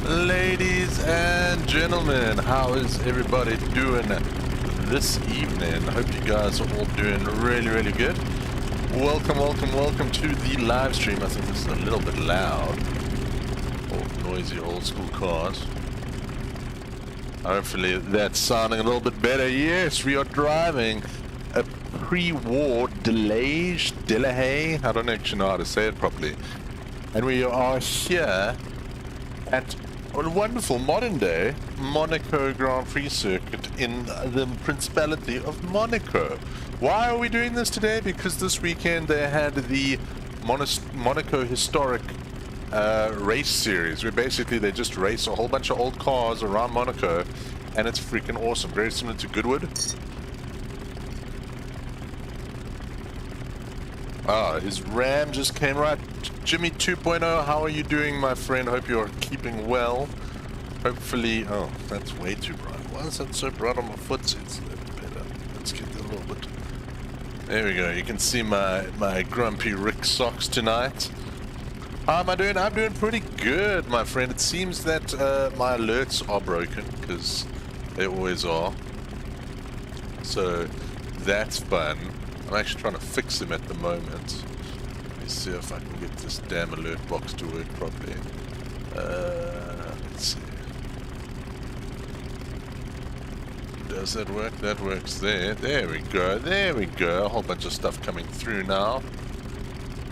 Ladies and gentlemen, how is everybody doing this evening? I hope you guys are all doing really good. Welcome to the live stream. I think this is a little bit loud. Oh, noisy old school cars. Hopefully that's sounding a little bit better. Yes, we are driving a pre-war Delahaye. I don't actually know how to say it properly. And we are here at a wonderful modern-day Monaco Grand Prix circuit in the Principality of Monaco. Why are we doing this today? Because this weekend they had the Monaco Historique race series, where basically they just race a whole bunch of old cars around Monaco, and it's freaking awesome. Very similar to Goodwood. Ah, his Ram just came right. Jimmy 2.0, how are you doing, my friend? Hope you are keeping well. Hopefully, oh, that's way too bright. Why is that so bright on my foot? It's better. Let's get that a little bit. There we go. You can see my grumpy Rick socks tonight. How am I doing? I'm doing pretty good, my friend. It seems that my alerts are broken, because they always are. So that's fun. I'm actually trying to fix them at the moment. Let me see if I can get this damn alert box to work properly. Let's see. Does that work? That works there. There we go. There we go. A whole bunch of stuff coming through now.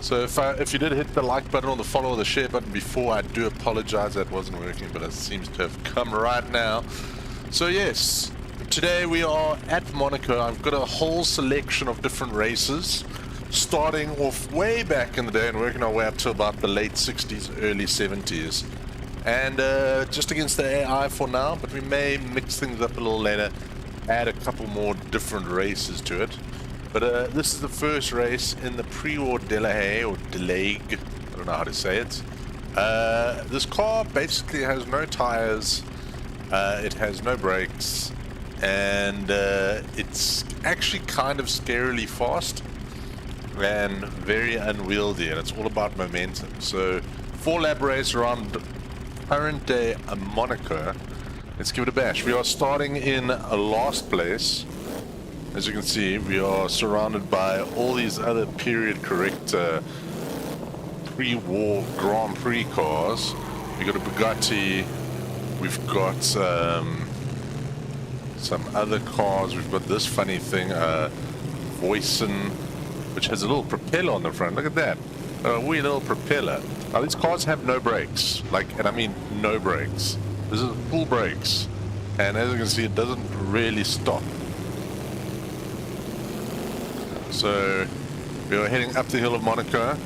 So if you did hit the like button or the follow or the share button before, I do apologize that wasn't working, but it seems to have come right now. So yes, today we are at Monaco. I've got a whole selection of different races, starting off way back in the day and working our way up to about the late 60s, early 70s. And just against the AI for now, but we may mix things up a little later, add a couple more different races to it. But this is the first race in the pre-war Delahaye, or Delahaye, I don't know how to say it. This car basically has no tires, it has no brakes, and it's actually kind of scarily fast and very unwieldy, and it's all about momentum. So 4-lap race around current day Monaco. Let's give it a bash. We are starting in last place. As you can see, we are surrounded by all these other period correct pre-war Grand Prix cars. We've got a Bugatti, we've got some other cars, we've got this funny thing, Voisin, which has a little propeller on the front. Look at that, a wee little propeller. Now these cars have no brakes, and I mean no brakes. This is full brakes, and as you can see, it doesn't really stop. So we are heading up the hill of Monaco,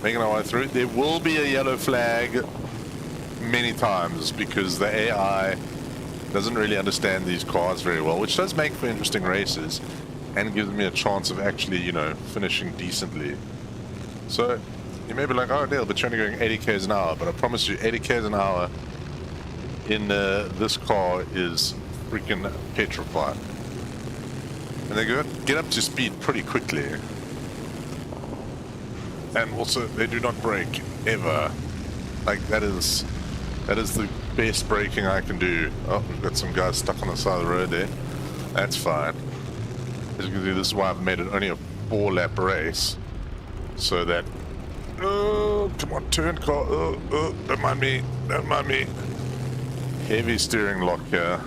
making our way through. There will be a yellow flag many times because the AI doesn't really understand these cars very well, which does make for interesting races and gives me a chance of actually, you know, finishing decently. So you may be like, oh Dale, but you're only going 80 k's an hour, but I promise you 80 k's an hour in this car is freaking petrified. And they get up to speed pretty quickly. And also, they do not brake ever. Like, that is the best braking I can do. Oh, we've got some guys stuck on the side of the road there. That's fine. As you can see, this is why I've made it only a 4-lap race. So that... Oh, come on, turn car. Oh, don't mind me. Don't mind me. Heavy steering lock here.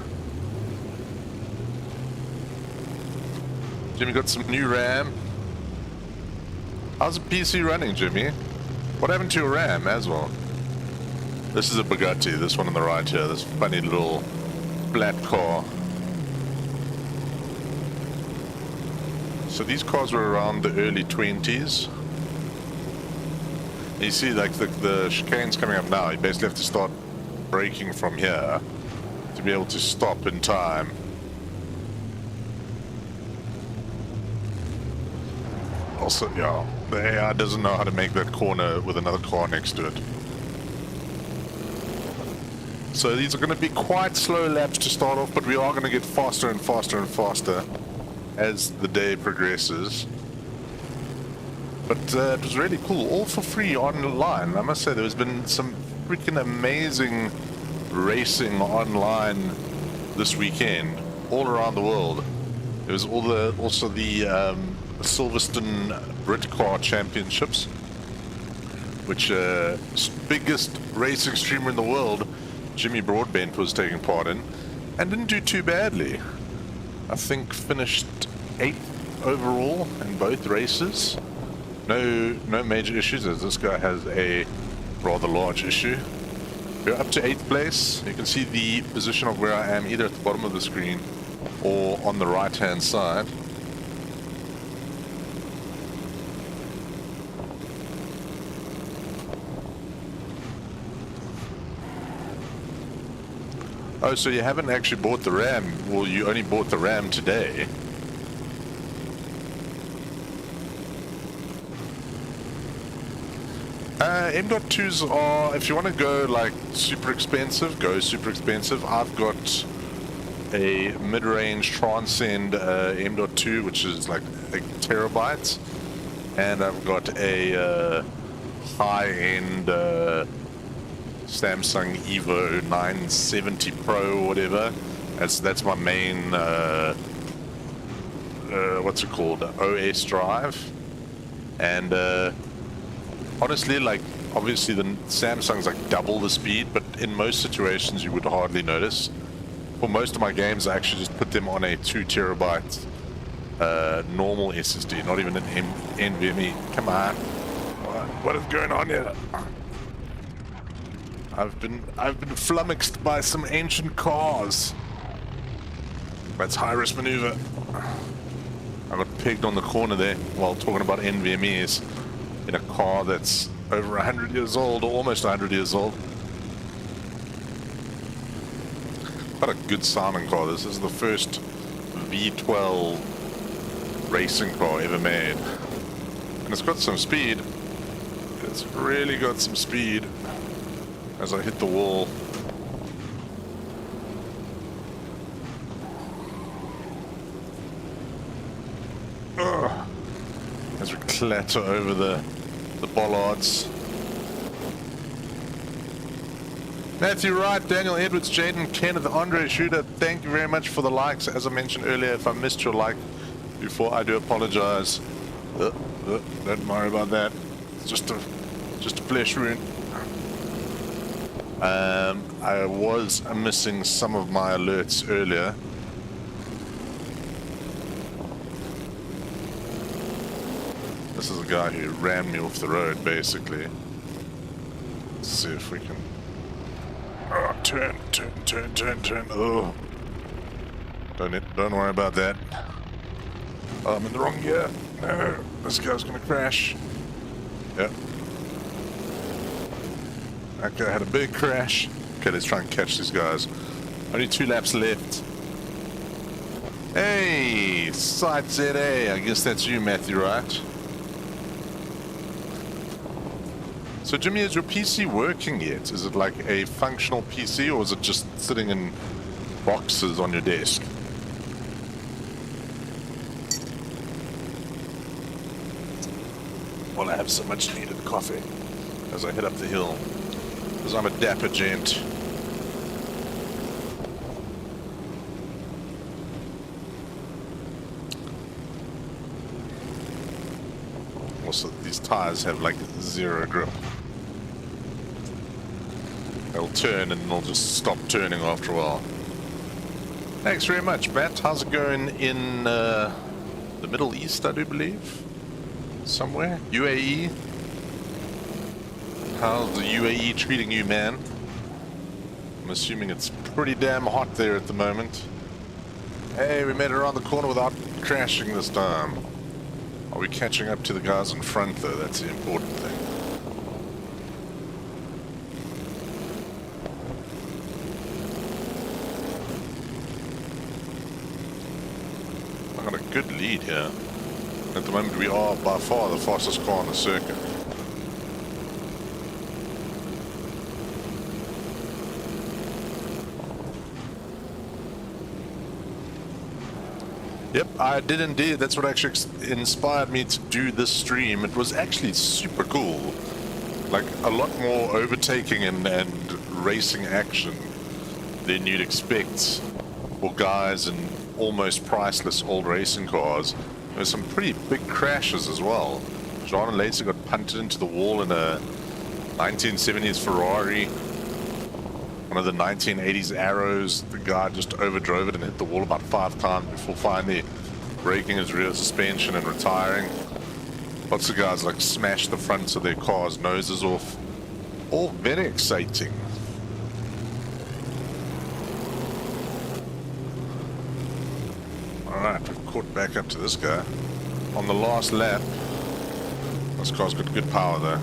Jimmy got some new RAM. How's the PC running, Jimmy? What happened to your RAM as well? This is a Bugatti, this one on the right here, this funny little flat car. So these cars were around the early 20s. You see, like the chicane's coming up now. You basically have to start braking from here to be able to stop in time. Also, yeah, the AI doesn't know how to make that corner with another car next to it. So these are going to be quite slow laps to start off, but we are going to get faster and faster and faster as the day progresses. But it was really cool, all for free online. I must say, there's been some freaking amazing racing online this weekend, all around the world. There was also the Silverstone Brit Car Championships, which biggest racing streamer in the world, Jimmy Broadbent, was taking part in, and didn't do too badly. I think finished 8th overall in both races. No major issues, as this guy has a rather large issue. We're up to 8th place. You can see the position of where I am either at the bottom of the screen or on the right hand side. Oh, so you haven't actually bought the RAM? Well, you only bought the RAM today. M.2s are, if you want to go like super expensive, go super expensive. I've got a mid-range Transcend M.2, which is like 8 terabytes, and I've got a high-end Samsung Evo 970 Pro or whatever. That's my main what's it called, OS drive. And honestly, like, obviously the Samsung's like double the speed, but in most situations you would hardly notice. For most of my games, I actually just put them on a 2 terabyte normal SSD, not even an NVMe. Come on, what is going on here? I've been flummoxed by some ancient cars. That's high-risk maneuver. I got pegged on the corner there while talking about NVMEs in a car that's over 100 years old, or almost 100 years old. Quite a good sounding car. This is the first V12 racing car ever made. And it's got some speed. It's really got some speed. As I hit the wall. Ugh. As we clatter over the bollards. Matthew Wright, Daniel Edwards, Jaden Kenneth, Andre Shooter, thank you very much for the likes. As I mentioned earlier, if I missed your like before, I do apologize. Don't worry about that. It's just a flesh wound. I was missing some of my alerts earlier. This is a guy who rammed me off the road, basically. Let's see if we can... Oh, turn. Oh. Don't worry about that. Oh, I'm in the wrong gear. No, this guy's gonna crash. Yep. That guy had a big crash. Okay, let's try and catch these guys. Only 2 laps left. Hey, Side ZA. I guess that's you, Matthew, right? So, Jimmy, is your PC working yet? Is it like a functional PC, or is it just sitting in boxes on your desk? Well, I have so much needed coffee as I head up the hill. Because I'm a dapper gent. also these tires have like zero grip. They'll turn and they'll just stop turning after a while. Thanks very much, Matt. How's it going in the Middle East, I do believe? Somewhere? UAE? How's the UAE treating you, man? I'm assuming it's pretty damn hot there at the moment. Hey, we made it around the corner without crashing this time. Are we catching up to the guys in front, though? That's the important thing. I got a good lead here. At the moment, we are by far the fastest car on the circuit. Yep, I did indeed. That's what actually inspired me to do this stream. It was actually super cool. Like, a lot more overtaking and racing action than you'd expect for guys in almost priceless old racing cars. There's some pretty big crashes as well. John and Later got punted into the wall in a 1970s Ferrari. One of the 1980s Arrows, the guy just overdrove it and hit the wall about 5 times before finally breaking his rear suspension and retiring. Lots of guys like smashed the fronts of their cars' noses off. All very exciting. Alright, we've caught back up to this guy. On the last lap, this car's got good power though.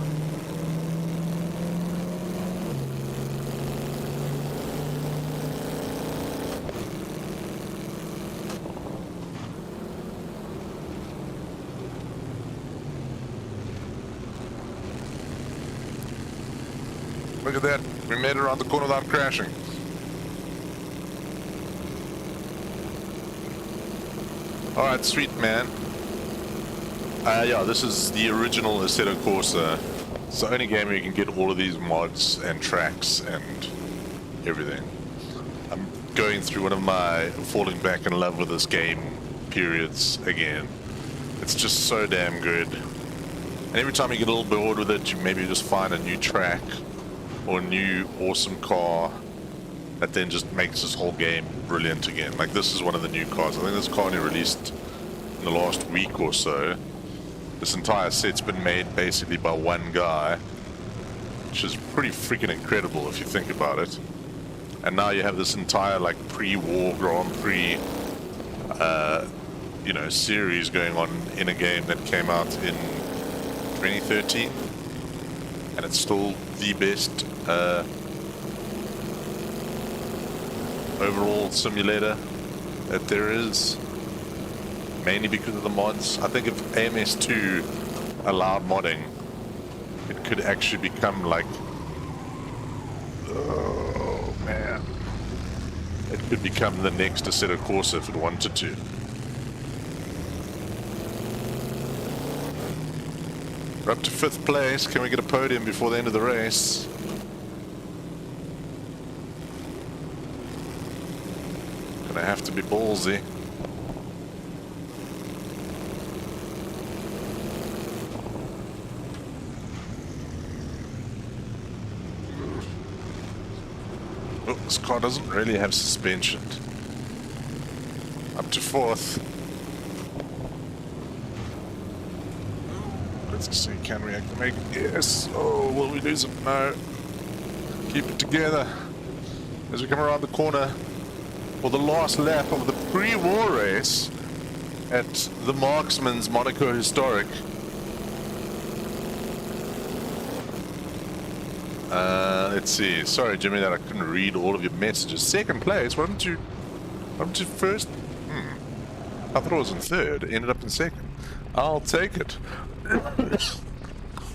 Look at that, we made it around the corner without crashing. Alright, sweet man. Yeah, this is the original Assetto Corsa. It's the only game where you can get all of these mods and tracks and everything. I'm going through one of my falling back in love with this game periods again. It's just so damn good. And every time you get a little bored with it, you maybe just find a new track or a new awesome car that then just makes this whole game brilliant again. Like, this is one of the new cars. I think this car only released in the last week or so. This entire set's been made basically by one guy, which is pretty freaking incredible if you think about it. And now you have this entire like pre-war Grand Prix you know, series going on in a game that came out in 2013, and it's still the best overall simulator that there is, mainly because of the mods. I think if AMS2 allowed modding, it could actually become like, oh man, it could become the next Assetto Corsa if it wanted to. We're up to 5th place. Can we get a podium before the end of the race? Gonna have to be ballsy. Oh, this car doesn't really have suspension. Up to 4th. Let's see, can we make it? Yes. Oh, will we lose it? No. Keep it together. As we come around the corner for the last lap of the pre-war race at the Marksman's Monaco Historique. Let's see. Sorry, Jimmy, that I couldn't read all of your messages. 2nd place? Why didn't you first? I thought I was in 3rd. Ended up in 2nd. I'll take it.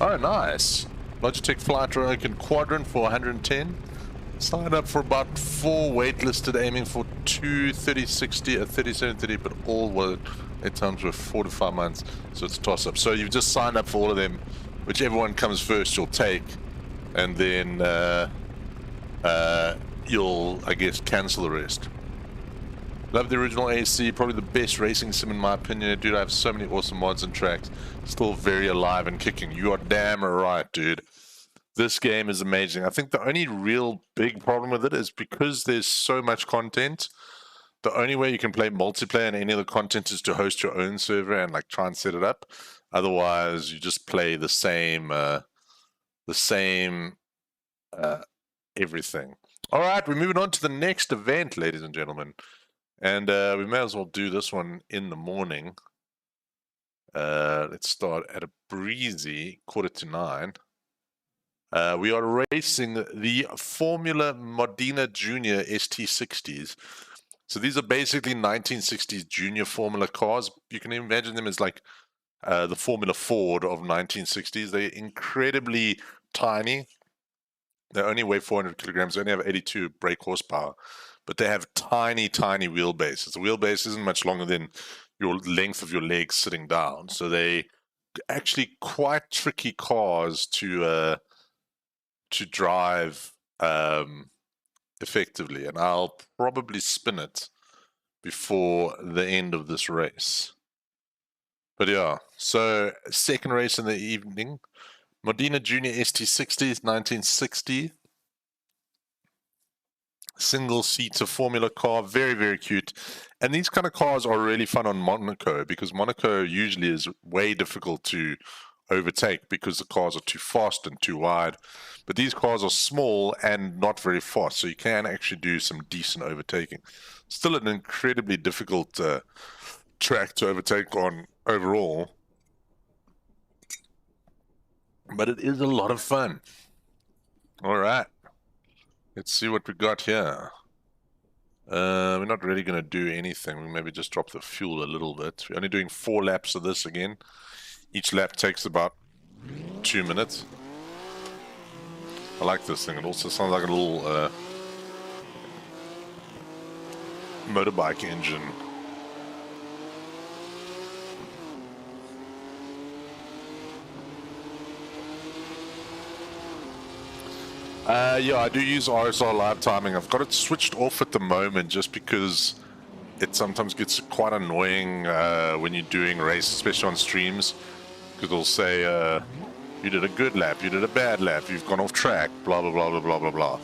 Oh, nice. Logitech Flight Roken Quadrant for 110. Signed up for about 4 waitlisted, aiming for 2 3060, a 3730, but all were at times were 4 to 5 months, so it's a toss up. So you've just signed up for all of them. Whichever one comes first, you'll take, and then you'll, I guess, cancel the rest. Love the original AC, probably the best racing sim in my opinion. Dude, I have so many awesome mods and tracks. Still very alive and kicking. You are damn right, dude. This game is amazing. I think the only real big problem with it is because there's so much content, the only way you can play multiplayer and any of the content is to host your own server and like try and set it up. Otherwise, you just play the same everything. All right, we're moving on to the next event, ladies and gentlemen. And we may as well do this one in the morning. Let's start at a breezy 8:45. We are racing the Formula Modena Junior ST60s. So these are basically 1960s junior Formula cars. You can imagine them as like the Formula Ford of 1960s. They're incredibly tiny. They only weigh 400 kilograms. They only have 82 brake horsepower. But they have tiny, tiny wheelbases. The wheelbase isn't much longer than your length of your legs sitting down. So they actually quite tricky cars to drive effectively. And I'll probably spin it before the end of this race. But yeah, so second race in the evening. Modena Junior ST60s, 1960. Single-seater Formula car, very, very cute. And these kind of cars are really fun on Monaco because Monaco usually is way difficult to overtake because the cars are too fast and too wide. But these cars are small and not very fast, so you can actually do some decent overtaking. Still an incredibly difficult track to overtake on overall. But it is a lot of fun. All right. Let's see what we got here. We're not really going to do anything. We maybe just drop the fuel a little bit. We're only doing 4 laps of this again. Each lap takes about 2 minutes. I like this thing. It also sounds like a little motorbike engine. Yeah, I do use RSR live timing. I've got it switched off at the moment just because it sometimes gets quite annoying when you're doing race, especially on streams, because it'll say you did a good lap, you did a bad lap, you've gone off track, blah blah blah blah blah blah blah.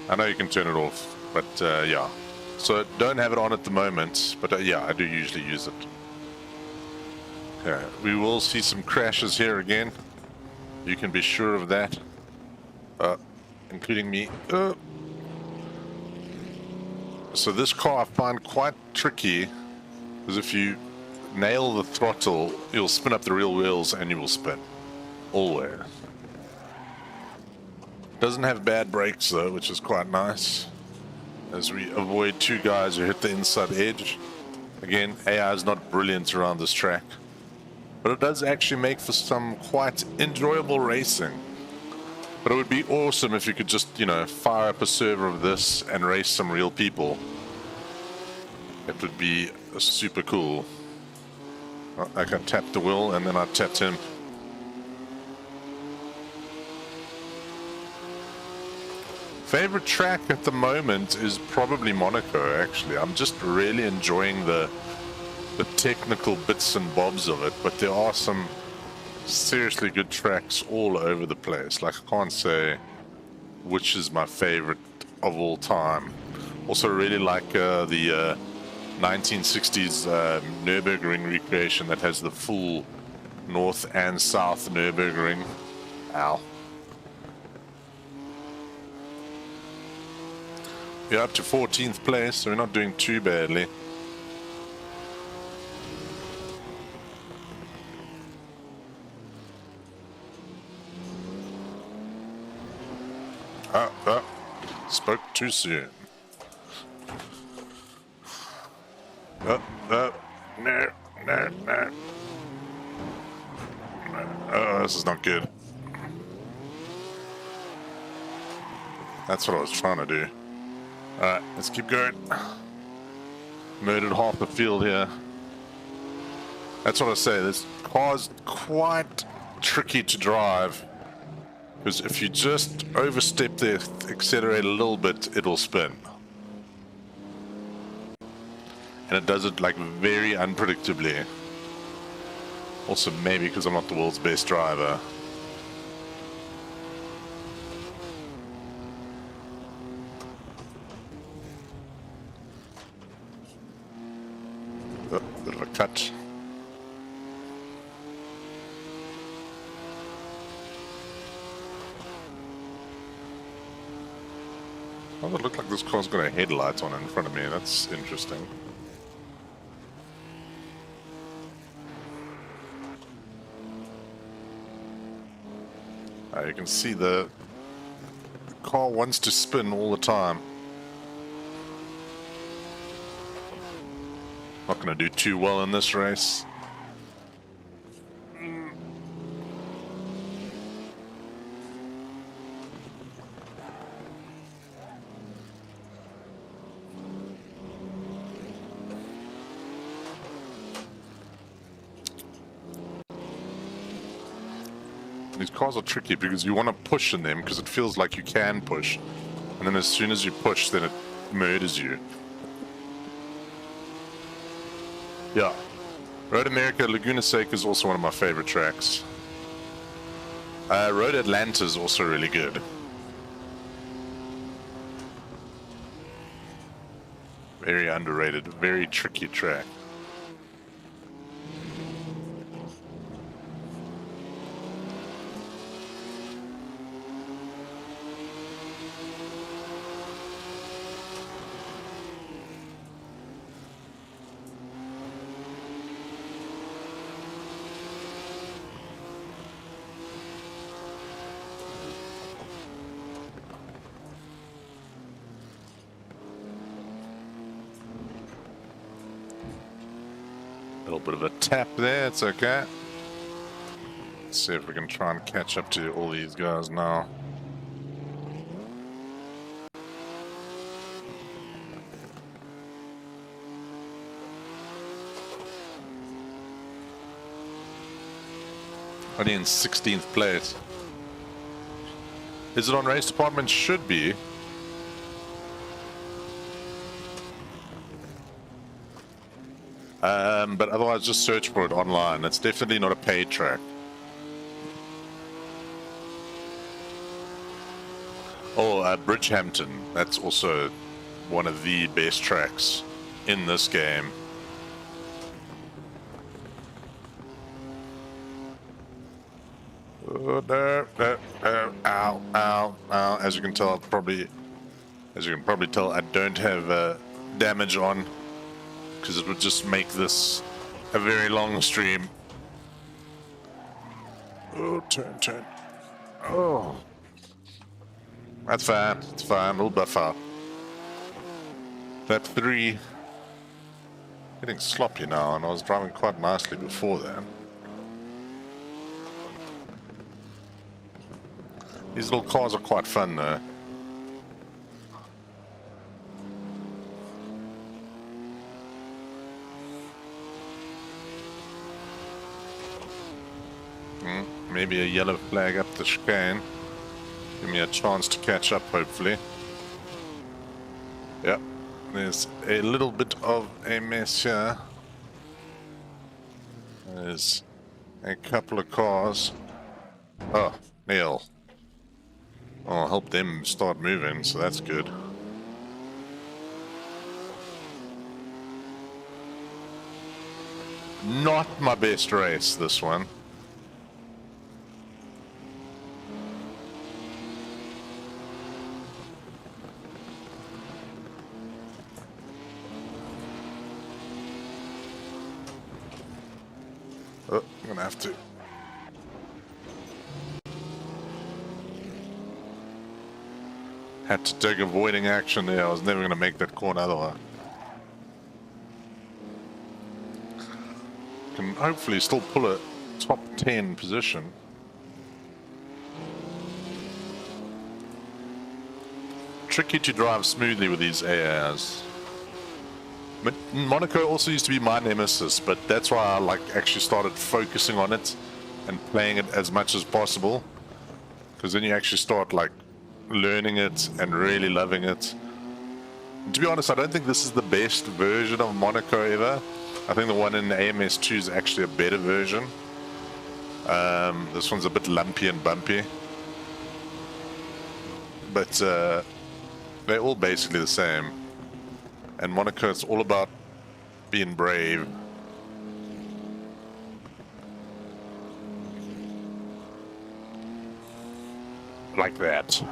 I know you can turn it off, but yeah. So don't have it on at the moment, but yeah, I do usually use it. Okay, we will see some crashes here again. You can be sure of that. Including me. So this car I find quite tricky because if you nail the throttle, you'll spin up the real wheels and you will spin. Always. Doesn't have bad brakes though, which is quite nice. As we avoid 2 guys who hit the inside edge. Again, AI is not brilliant around this track. But it does actually make for some quite enjoyable racing. But it would be awesome if you could just, you know, fire up a server of this and race some real people. It would be super cool. I can tap the wheel and then I tapped him. Favorite track at the moment is probably Monaco, actually. I'm just really enjoying the technical bits and bobs of it, but there are some seriously good tracks all over the place. Like, I can't say which is my favorite of all time. Also really like the 1960s Nürburgring recreation that has the full north and south Nürburgring. Ow. We're up to 14th place, so we're not doing too badly. Spoke too soon. No. Oh, this is not good. That's what I was trying to do. Alright, let's keep going. Murdered half the field here. That's what I say, this car's quite tricky to drive. Because if you just overstep the accelerator a little bit, it'll spin. and it does it like very unpredictably. Also maybe because I'm not the world's best driver. Oh, bit of a cut. Oh, it looked like this car's got a headlight on in front of me. That's interesting. You can see the car wants to spin all the time. Not going to do too well in this race. These cars are tricky because you want to push in them because it feels like you can push, and then as soon as you push, then it murders you. Yeah, Road America Laguna Seca is also one of my favorite tracks. Road Atlanta is also really good. Very underrated, very tricky track. A little bit of a tap there, it's okay. Let's see if we can try and catch up to all these guys now. Only in 16th place. Is it on race department? Should be. But otherwise just search for it online. It's definitely not a paid track. Oh, Bridgehampton. That's also one of the best tracks in this game. Oh, no, no, no, ow, ow, ow. As you can tell, as you can probably tell, I don't have damage on, because it would just make this a very long stream. Oh, turn. Oh. That's fine, it's fine, we'll buff out. Lap 3. Getting sloppy now, and I was driving quite nicely before that. These little cars are quite fun though. Maybe a yellow flag up the chicane. Give me a chance to catch up, hopefully. Yep, there's a little bit of a mess here. There's a couple of cars. Oh, Neil. Oh, I'll help them start moving, so that's good. Not my best race, this one. Oh, I'm gonna have to. Had to take avoiding action there. I was never gonna make that corner otherwise. Can hopefully still pull a top 10 position. Tricky to drive smoothly with these AIs. But Monaco also used to be my nemesis, but that's why I actually started focusing on it and playing it as much as possible, because then you actually start learning it and really loving it. To be honest, I don't think this is the best version of Monaco ever. I think the one in AMS2 is actually a better version. This one's a bit lumpy and bumpy. But they're all basically the same. And Monaco, it's all about being brave. Like that.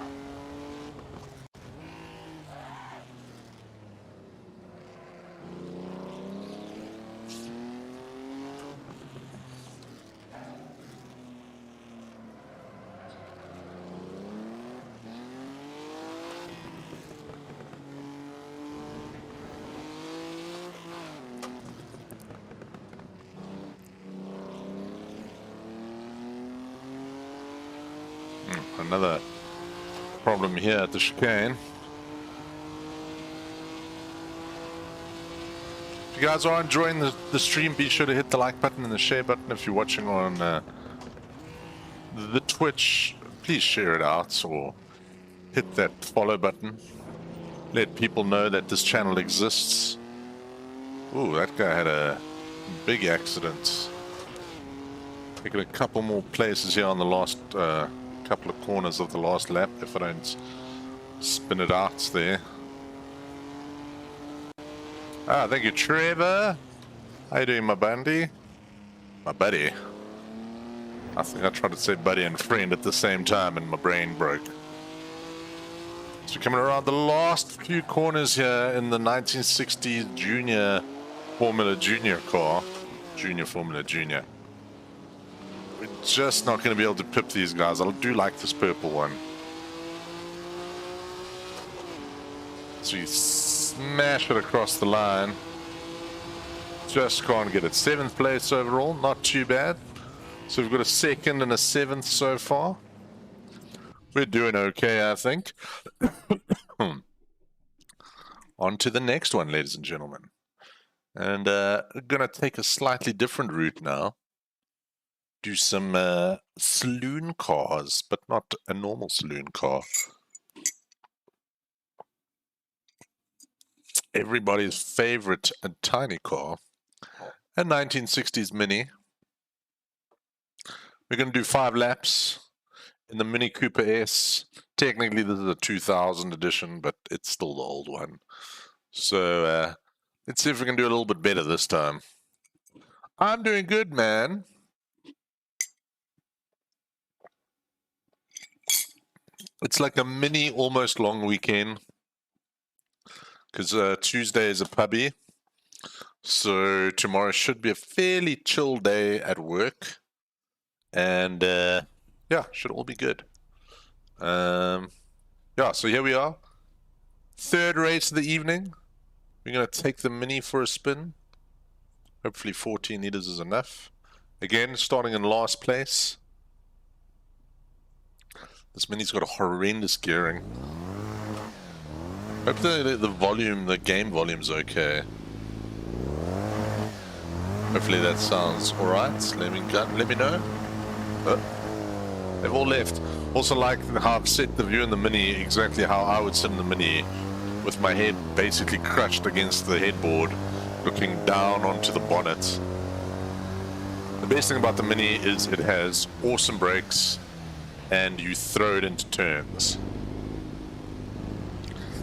Another problem here at the chicane. If you guys are enjoying the stream, be sure to hit the like button and the share button. If you're watching on the Twitch, please share it out or hit that follow button. Let people know that this channel exists. Ooh, that guy had a big accident. Taking a couple more places here on the last couple of corners of the last lap if I don't spin it out there. Ah, thank you, Trevor. How you doing, my buddy? My buddy. I think I tried to say buddy and friend at the same time and my brain broke. So we're coming around the last few corners here in the 1960s Junior Formula Junior car. Junior Formula Junior. We're just not going to be able to pip these guys. I do like this purple one. So you smash it across the line. Just can't get it. 7th place overall, not too bad. So we've got a 2nd and a 7th so far. We're doing okay, I think. On to the next one, ladies and gentlemen. And we're going to take a slightly different route now. Do some saloon cars, but not a normal saloon car. Everybody's favorite tiny car, a 1960s Mini. We're going to do 5 laps in the Mini Cooper S. Technically, this is a 2000 edition, but it's still the old one. So let's see if we can do a little bit better this time. I'm doing good, man. It's like a mini, almost long weekend. Because Tuesday is a puppy. So tomorrow should be a fairly chill day at work. And yeah, should all be good. Yeah, so here we are. 3rd race of the evening. We're going to take the Mini for a spin. Hopefully 14 liters is enough. Again, starting in last place. This Mini's got a horrendous gearing. Hope the volume, the game volume's okay. Hopefully that sounds alright. Let me know. Oh, they've all left. Also like how I've set the view in the Mini exactly how I would sit in the Mini, with my head basically crushed against the headboard, looking down onto the bonnet. The best thing about the Mini is it has awesome brakes and you throw it into turns.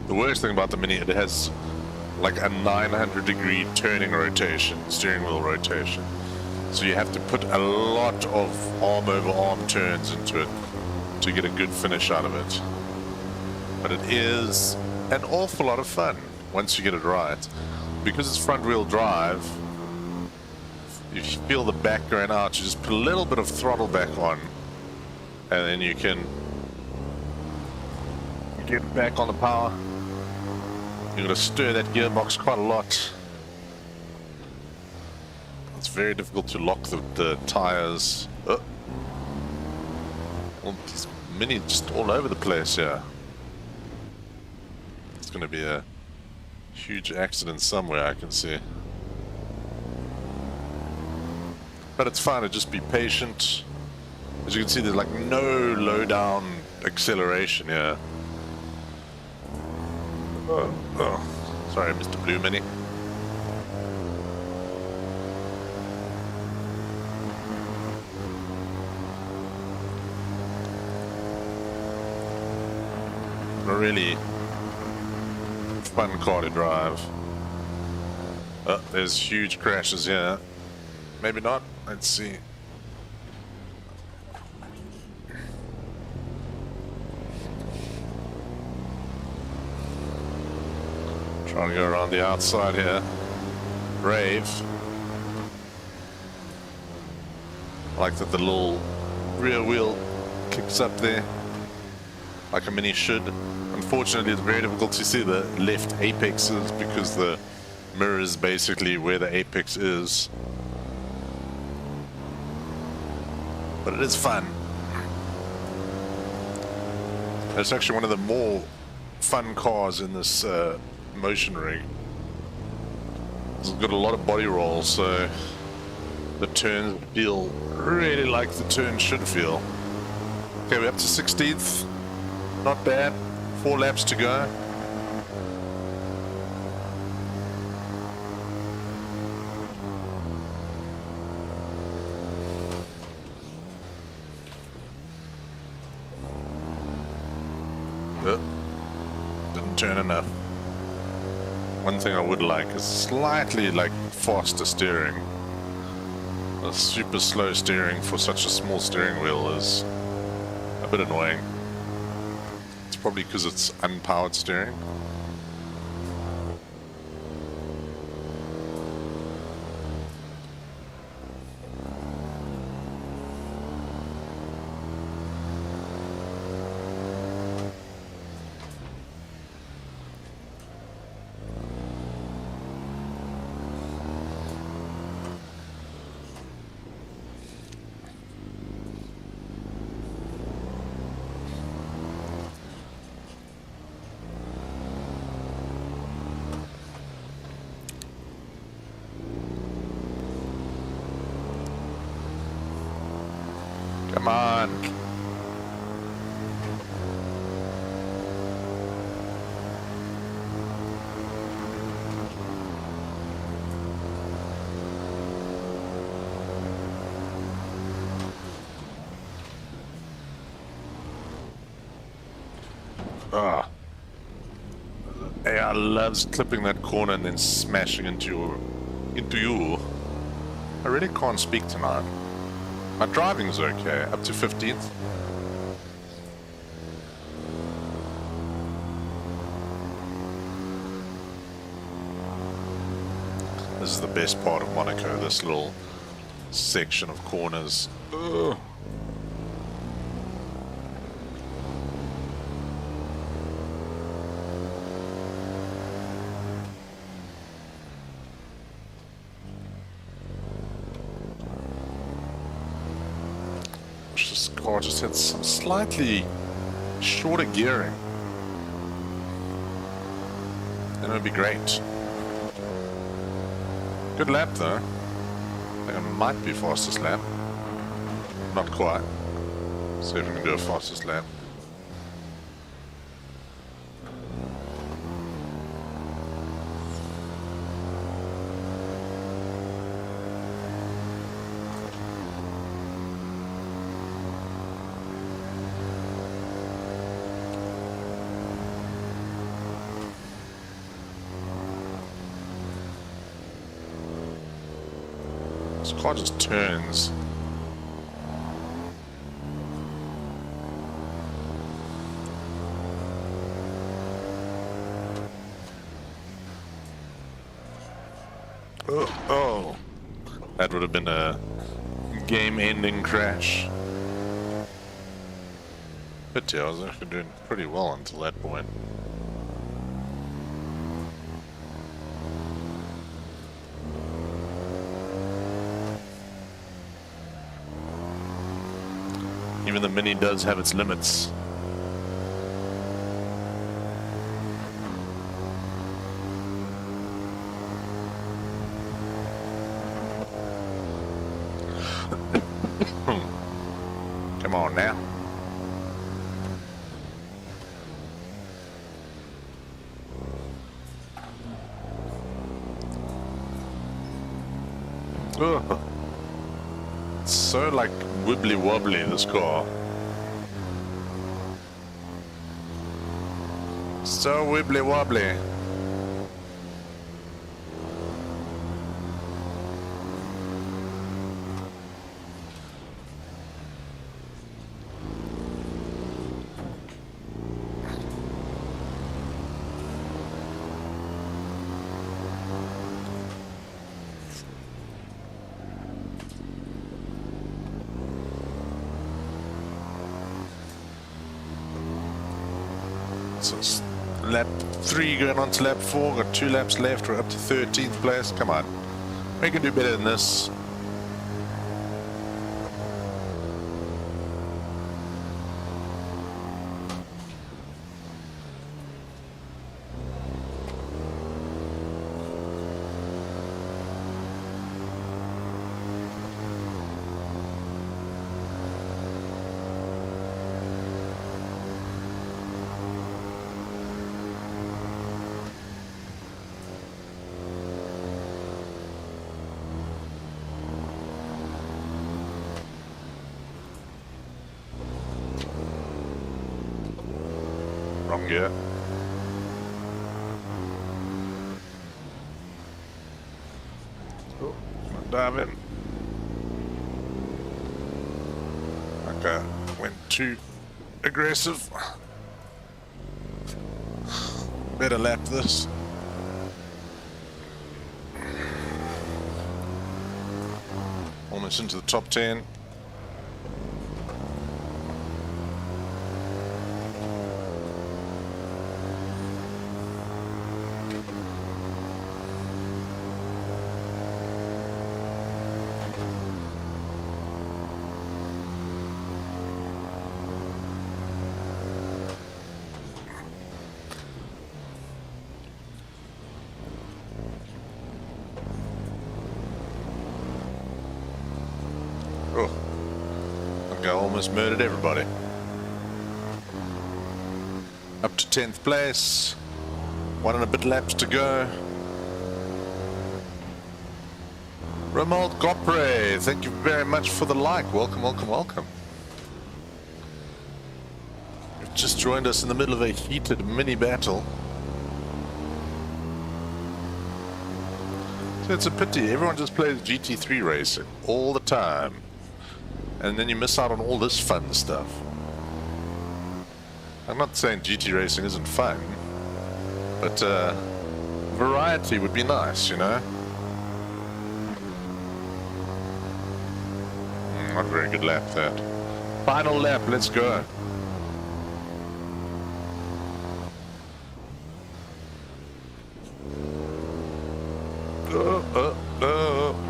The worst thing about the Mini, it has like a 900-degree turning rotation, steering wheel rotation. So you have to put a lot of arm-over-arm turns into it to get a good finish out of it. But it is an awful lot of fun once you get it right. Because it's front-wheel drive, if you feel the back going out, you just put a little bit of throttle back on, and then you can get back on the power. You're going to stir that gearbox quite a lot. It's very difficult to lock the tires. Oh. Well, these Mini just all over the place here. It's going to be a huge accident somewhere, I can see. But it's fine to just be patient. As you can see, there's like no low down acceleration here. Sorry, Mr. Blue Mini. A really fun car to drive. Oh, there's huge crashes here. Maybe not. Let's see. Trying to go around the outside here. Rave. I like that the little rear wheel kicks up there, like a Mini should. Unfortunately, it's very difficult to see the left apexes because the mirror is basically where the apex is. But it is fun. It's actually one of the more fun cars in this motion rig. It's got a lot of body roll, so the turns feel really like the turn should feel. Okay, we're up to 16th. Not bad. 4 laps to go. Didn't turn enough. One thing I would like is slightly faster steering. A super slow steering for such a small steering wheel is a bit annoying. It's probably because it's unpowered steering. Come on. Ah. AI loves clipping that corner and then smashing into you. I really can't speak tonight. My driving's okay, up to 15th. This is the best part of Monaco, this little section of corners. Ugh. This car just had some slightly shorter gearing, and it would be great. Good lap though. I think it might be fastest lap. Not quite. See if we can do a fastest lap. This car just turns. Oh, that would have been a game-ending crash. But yeah, I was actually doing pretty well until that point. Even the Mini does have its limits. Come on now. Ugh. It's so like wibbly wobbly, this car. So wibbly wobbly. So it's lap 3 going on to lap 4, got 2 laps left, we're up to 13th place. Come on, we can do better than this. Wrong gear. Oh, I'm diving. Okay, went too aggressive. Better lap this. Almost into the top 10. Oh, I almost murdered everybody. Up to 10th place. 1 and a bit laps to go. Romuald Gopre, thank you very much for the like. Welcome, welcome, welcome. You've just joined us in the middle of a heated mini battle. So it's a pity, everyone just plays GT3 racing all the time. And then you miss out on all this fun stuff. I'm not saying GT racing isn't fun, but variety would be nice, you know? Not a very good lap, that. Final lap, let's go.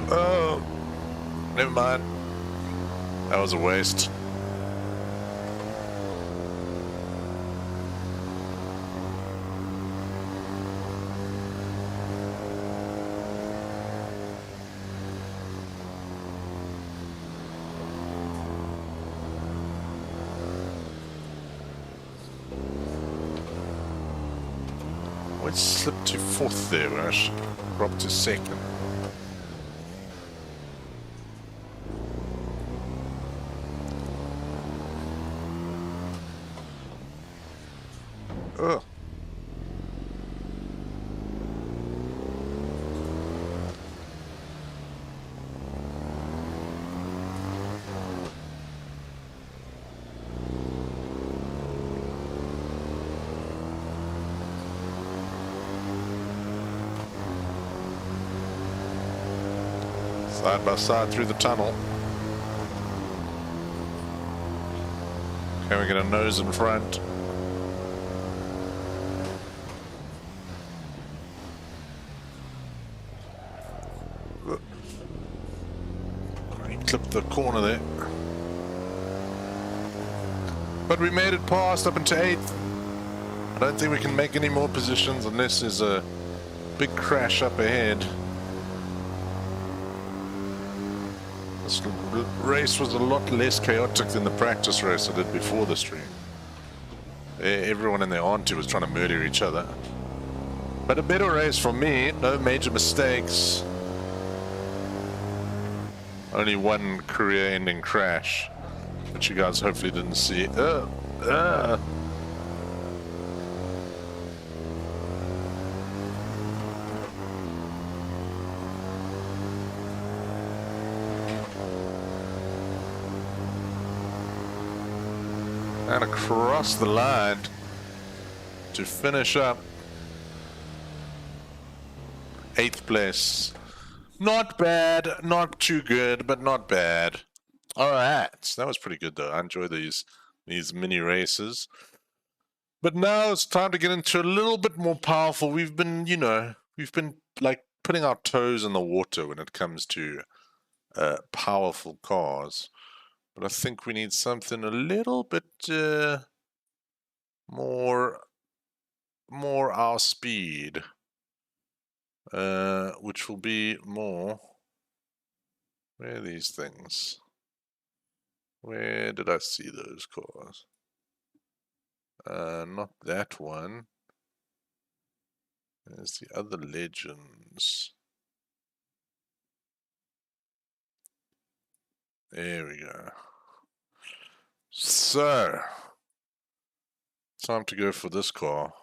Oh. Never mind. That was a waste. Let's slip to 4th there, where I should drop to 2nd. Ugh. Side by side through the tunnel. Okay, we get a nose in front. Clipped the corner there. But we made it past up into 8th. I don't think we can make any more positions unless there's a big crash up ahead. This race was a lot less chaotic than the practice race I did before the stream. Everyone and their auntie was trying to murder each other. But a better race for me, no major mistakes. Only one career-ending crash, which you guys hopefully didn't see. And across the line to finish up 8th place. Not bad, not too good, but not bad. All right, that was pretty good though. I enjoy these mini races. But now it's time to get into a little bit more powerful. We've been like putting our toes in the water when it comes to powerful cars. But I think we need something a little bit more our speed, which will be more. Where are these things? Where did I see those cars? Not that one. There's the other legends. There we go. So, time to go for this car.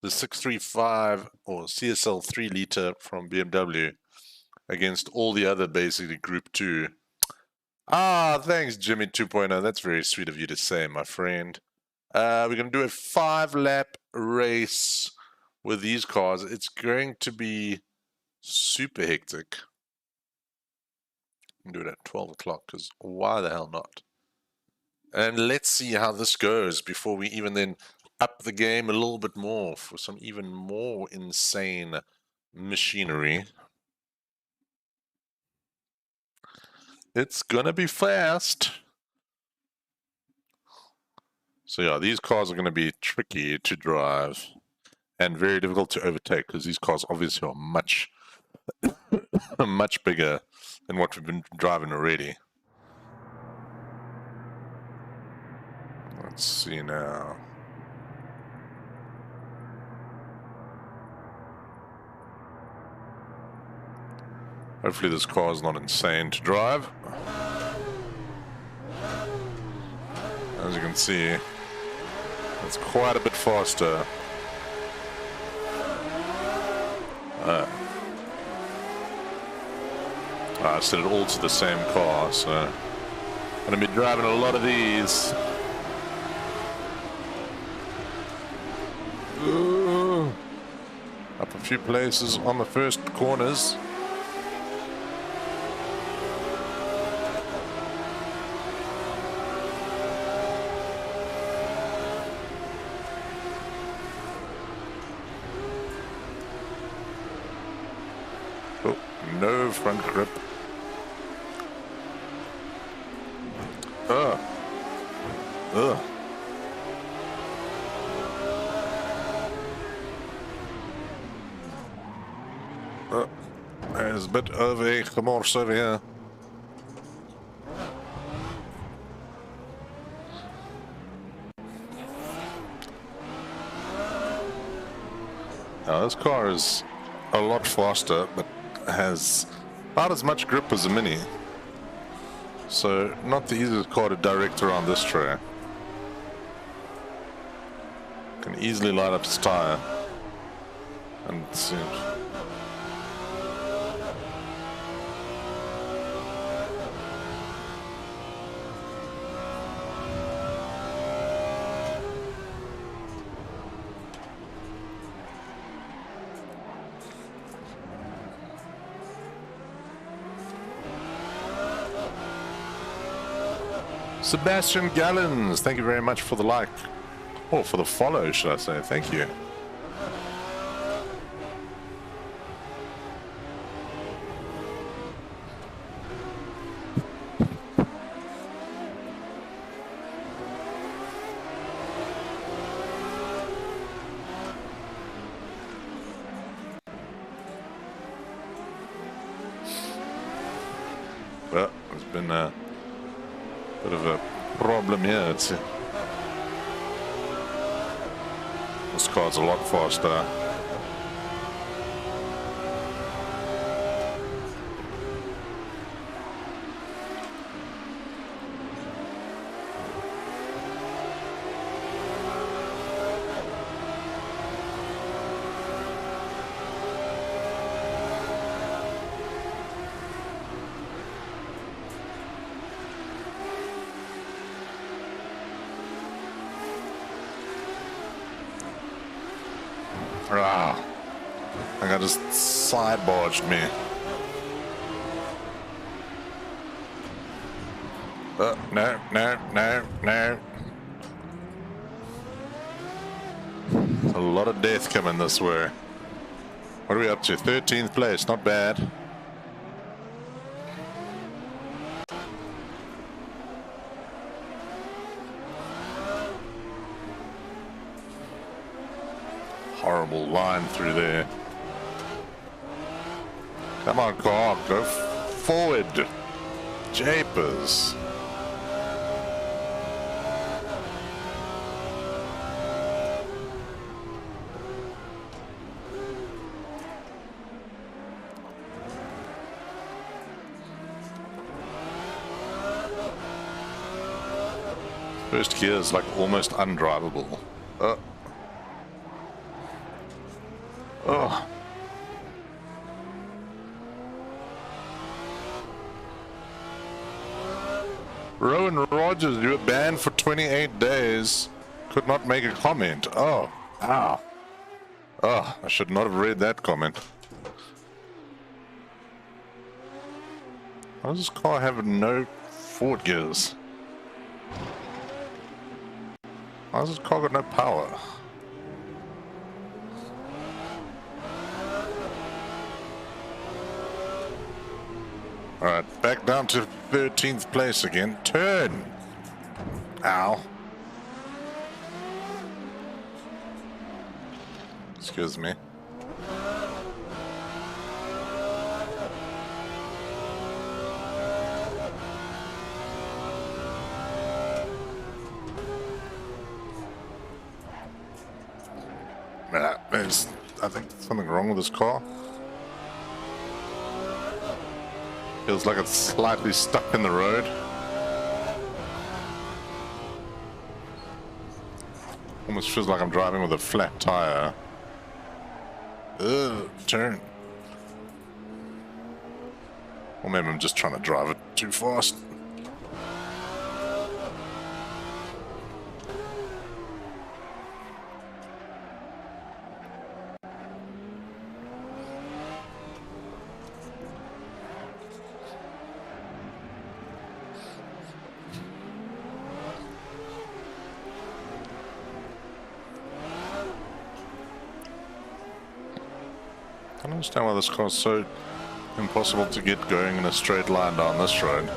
The 635 or CSL 3 liter from BMW against all the other basically Group 2. Ah, thanks Jimmy 2.0. That's very sweet of you to say, my friend. We're going to do a 5-lap race with these cars. It's going to be super hectic. Do it at 12 o'clock because why the hell not? And let's see how this goes before we even then up the game a little bit more for some even more insane machinery. It's gonna be fast. So yeah, these cars are gonna be tricky to drive and very difficult to overtake because these cars obviously are much much bigger than what we've been driving already. Let's see now. Hopefully this car is not insane to drive. As you can see, it's quite a bit faster. I set it all to the same car, so I'm going to be driving a lot of these. Ooh. Up a few places on the first corners. Oh, no front grip. Ugh. There's a bit of a remorse over here. Now this car is a lot faster, but has about as much grip as a Mini. So not the easiest car to direct around this track. Can easily light up his tire. And it seems... Sebastian Gallons, thank you very much for the like. Or for the follow, should I say. Thank you. Well, there's been a bit of a problem here. This car's a lot faster. Ah, I got just side barged me. No, no, no, no. A lot of death coming this way. What are we up to? 13th place, not bad. Horrible line through there. Come on, car, go forward. Japers. First gear is like almost undrivable. Oh. Rowan Rogers, you were banned for 28 days. Could not make a comment. Oh, ow. Oh, I should not have read that comment. Why does this car have no forward gears? Why does this car got no power? Alright, back down to 13th place again. Turn! Ow. Excuse me. There's, I think, something wrong with this car. Feels like it's slightly stuck in the road. Almost feels like I'm driving with a flat tire. Ugh, turn. Or maybe I'm just trying to drive it too fast. I don't understand why this car's so impossible to get going in a straight line down this road.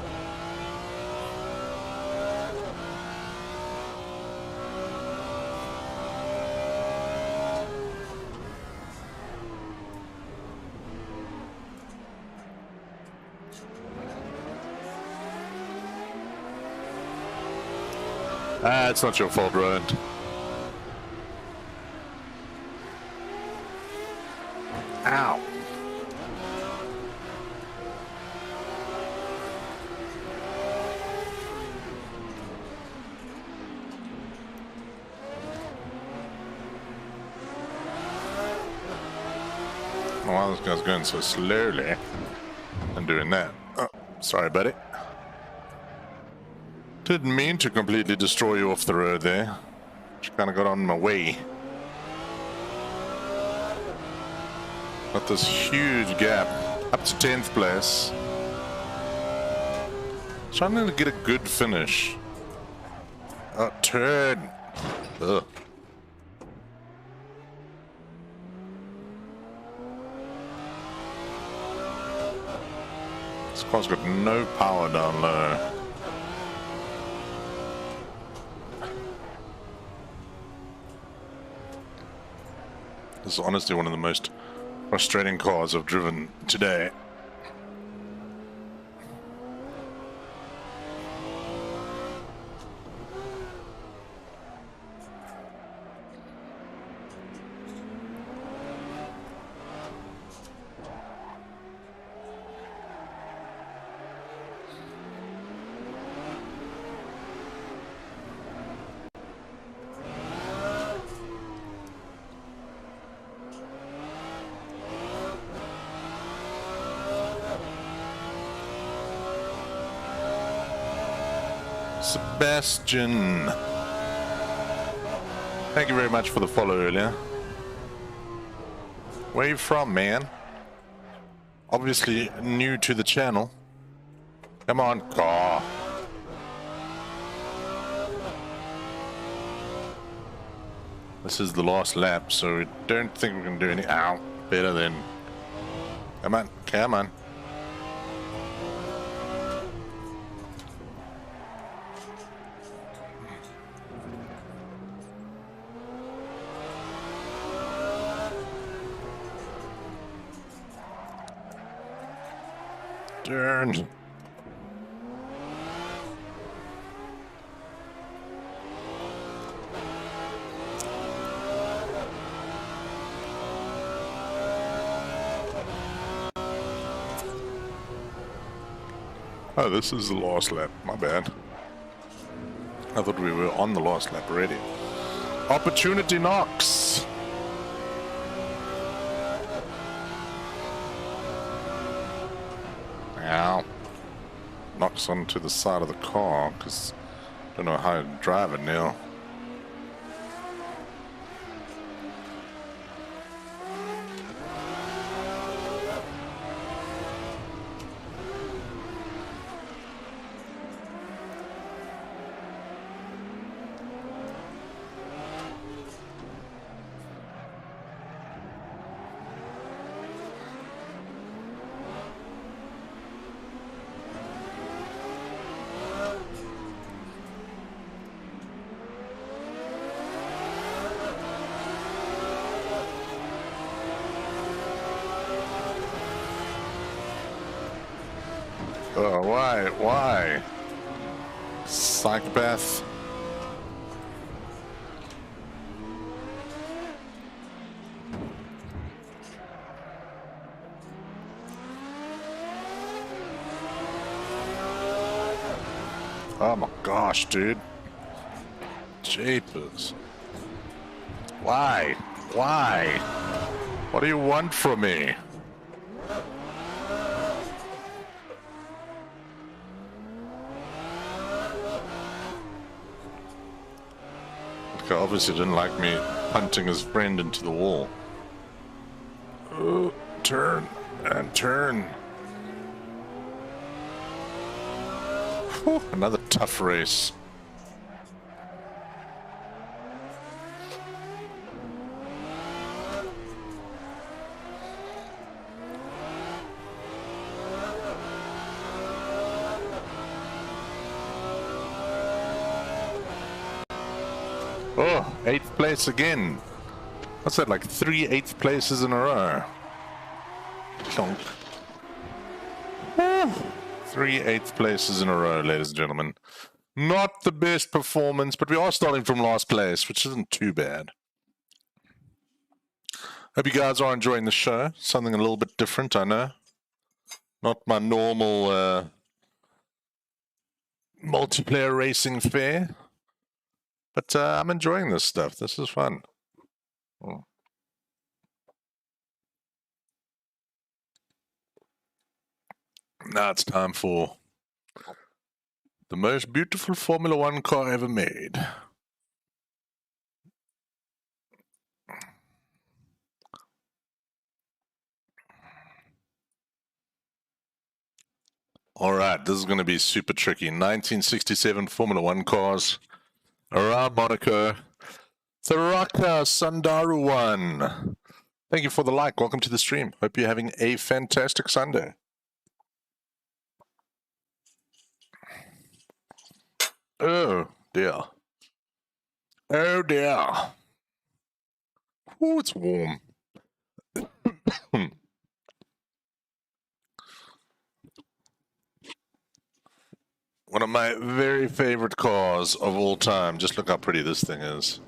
Ah, it's not your fault, Rowan. Ow. Why this guy's going so slowly and doing that? Oh, sorry, buddy. Didn't mean to completely destroy you off the road there. Just kind of got on my way. Got this huge gap up to 10th place. Trying to get a good finish. Oh, turn. Ugh. This car's got no power down low. This is honestly one of the most frustrating cars I've driven today. Sebastian, thank you very much for the follow earlier. Where you from, man? Obviously new to the channel. Come on, car. This is the last lap, so we don't think we can do any. Ow, better than. Come on, come on. Turn. Oh, this is the last lap. My bad. I thought we were on the last lap already. Opportunity knocks. Ow. Knocks onto the side of the car because I don't know how to drive it now. Oh, why? Why? Psychopath. Oh my gosh, dude. Jeepers. Why? Why? What do you want from me? Obviously didn't like me punting his friend into the wall. Oh, turn and turn. Whew, another tough race. Oh, 8th place again. What's that, like 3 8th places in a row? Chonk. 3 8th places in a row, ladies and gentlemen. Not the best performance, but we are starting from last place, which isn't too bad. Hope you guys are enjoying the show. Something a little bit different, I know. Not my normal multiplayer racing fare. But I'm enjoying this stuff. This is fun. Oh. Now it's time for the most beautiful Formula One car ever made. All right, this is going to be super tricky. 1967 Formula One cars around Monaco. Tharaka Sundaru One. Thank you for the like. Welcome to the stream. Hope you're having a fantastic Sunday. Oh dear. Oh dear. Oh, it's warm. One of my very favorite cars of all time. Just look how pretty this thing is.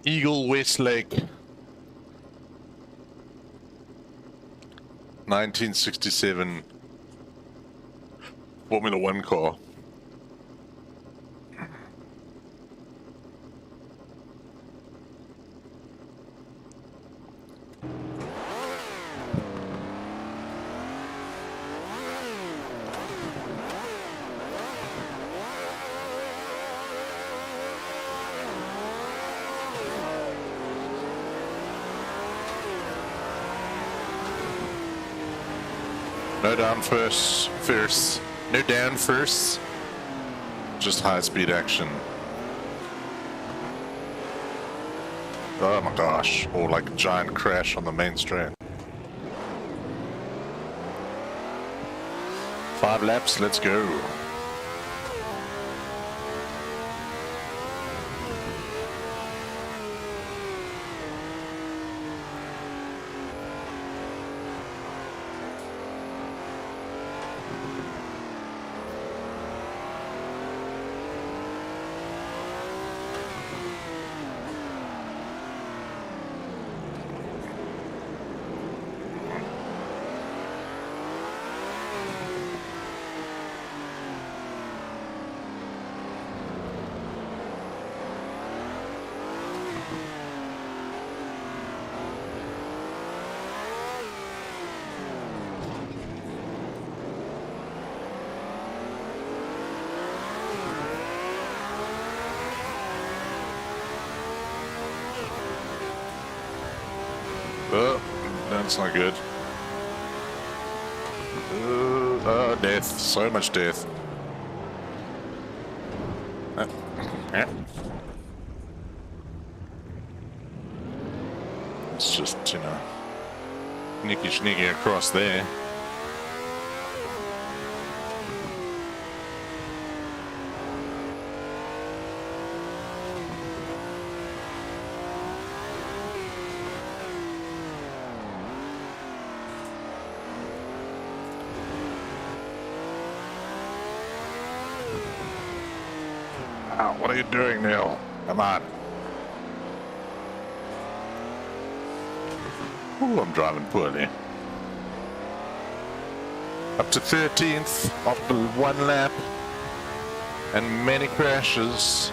Eagle Westlake 1967 Formula One car. no down first. No down first. Just high speed action. Oh my gosh. Or like a giant crash on the main straight. 5 laps, let's go. Oh, that's not good. Oh, death. So much death. Yeah. It's just, you know, sneaky across there. What are you doing, Neil? Come on. Ooh, I'm driving poorly. Up to 13th after 1 lap and many crashes.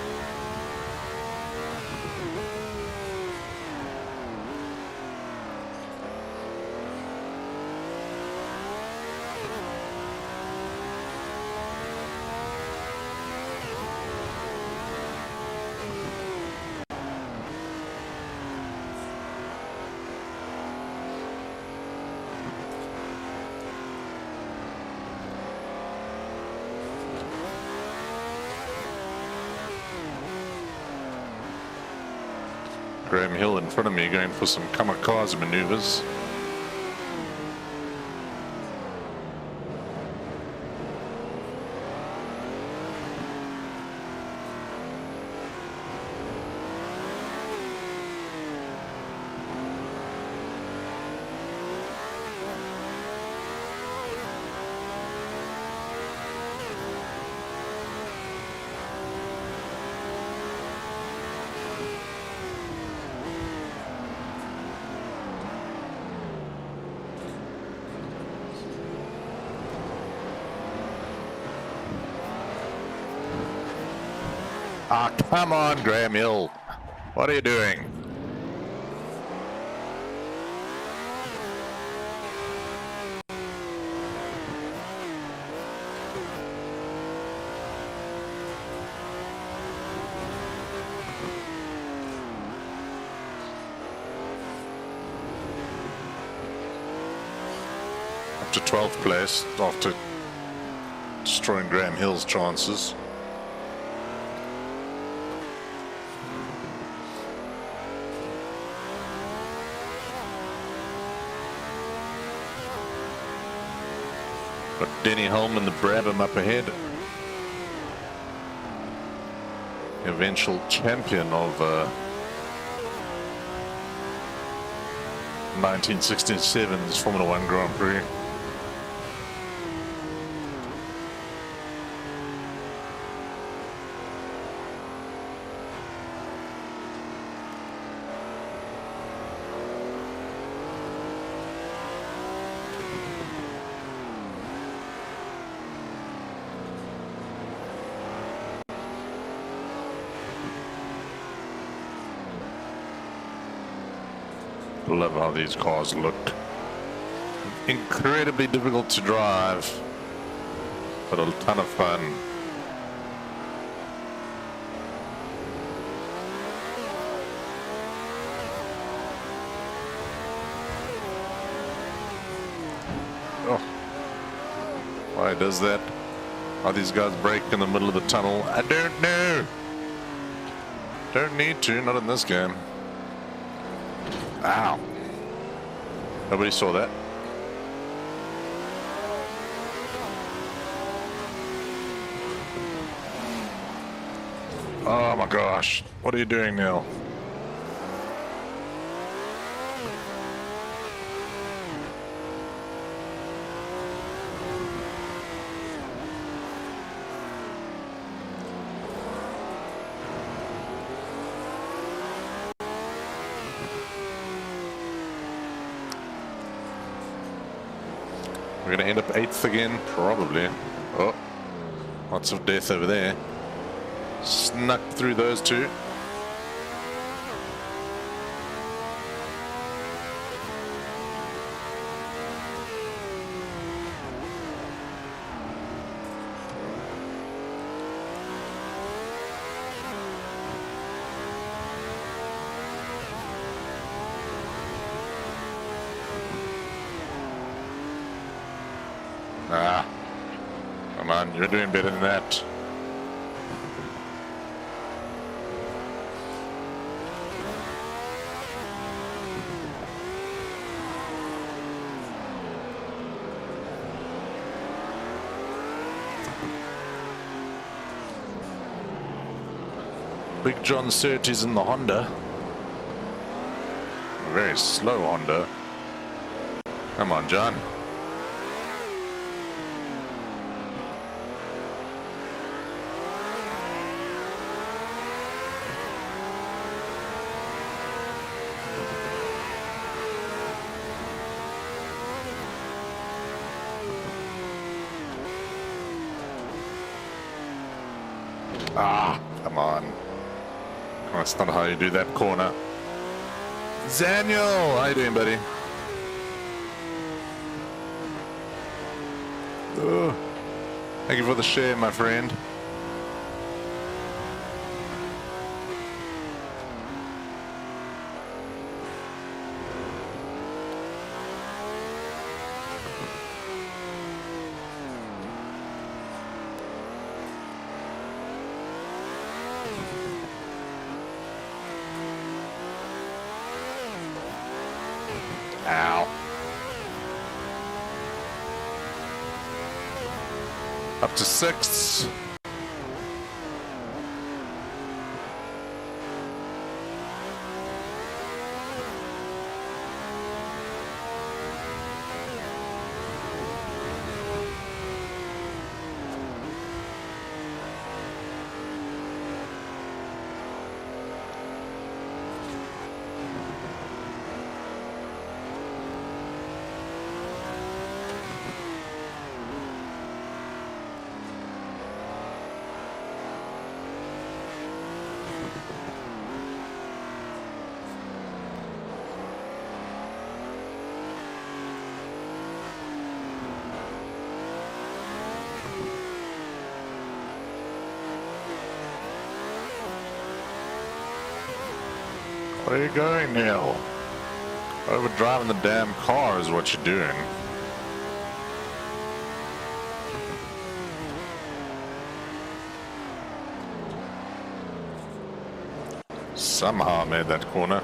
Graham Hill in front of me going for some kamikaze maneuvers. Ah, come on, Graham Hill. What are you doing? Up to 12th place after destroying Graham Hill's chances. Got Denny Holman, the Brabham up ahead. Eventual champion of 1967's Formula One Grand Prix. Love how these cars look. Incredibly difficult to drive, but a ton of fun. Oh, Why does that? Are these guys brake in the middle of the tunnel? I don't know. Don't need to, not in this game. Ow. Nobody saw that. Oh my gosh. What are you doing, Neil? We're gonna end up 8th again, probably. Oh, lots of death over there. Snuck through those two. Ah, come on, you're doing better than that. Big John Surtees in the Honda. A very slow Honda. Come on, John. Ah, come on. That's not how you do that corner. Daniel, how you doing, buddy? Oh, thank you for the share, my friend. Ow. Up to 6th. Where are you going, Neil? Overdriving the damn car is what you're doing. Somehow I made that corner.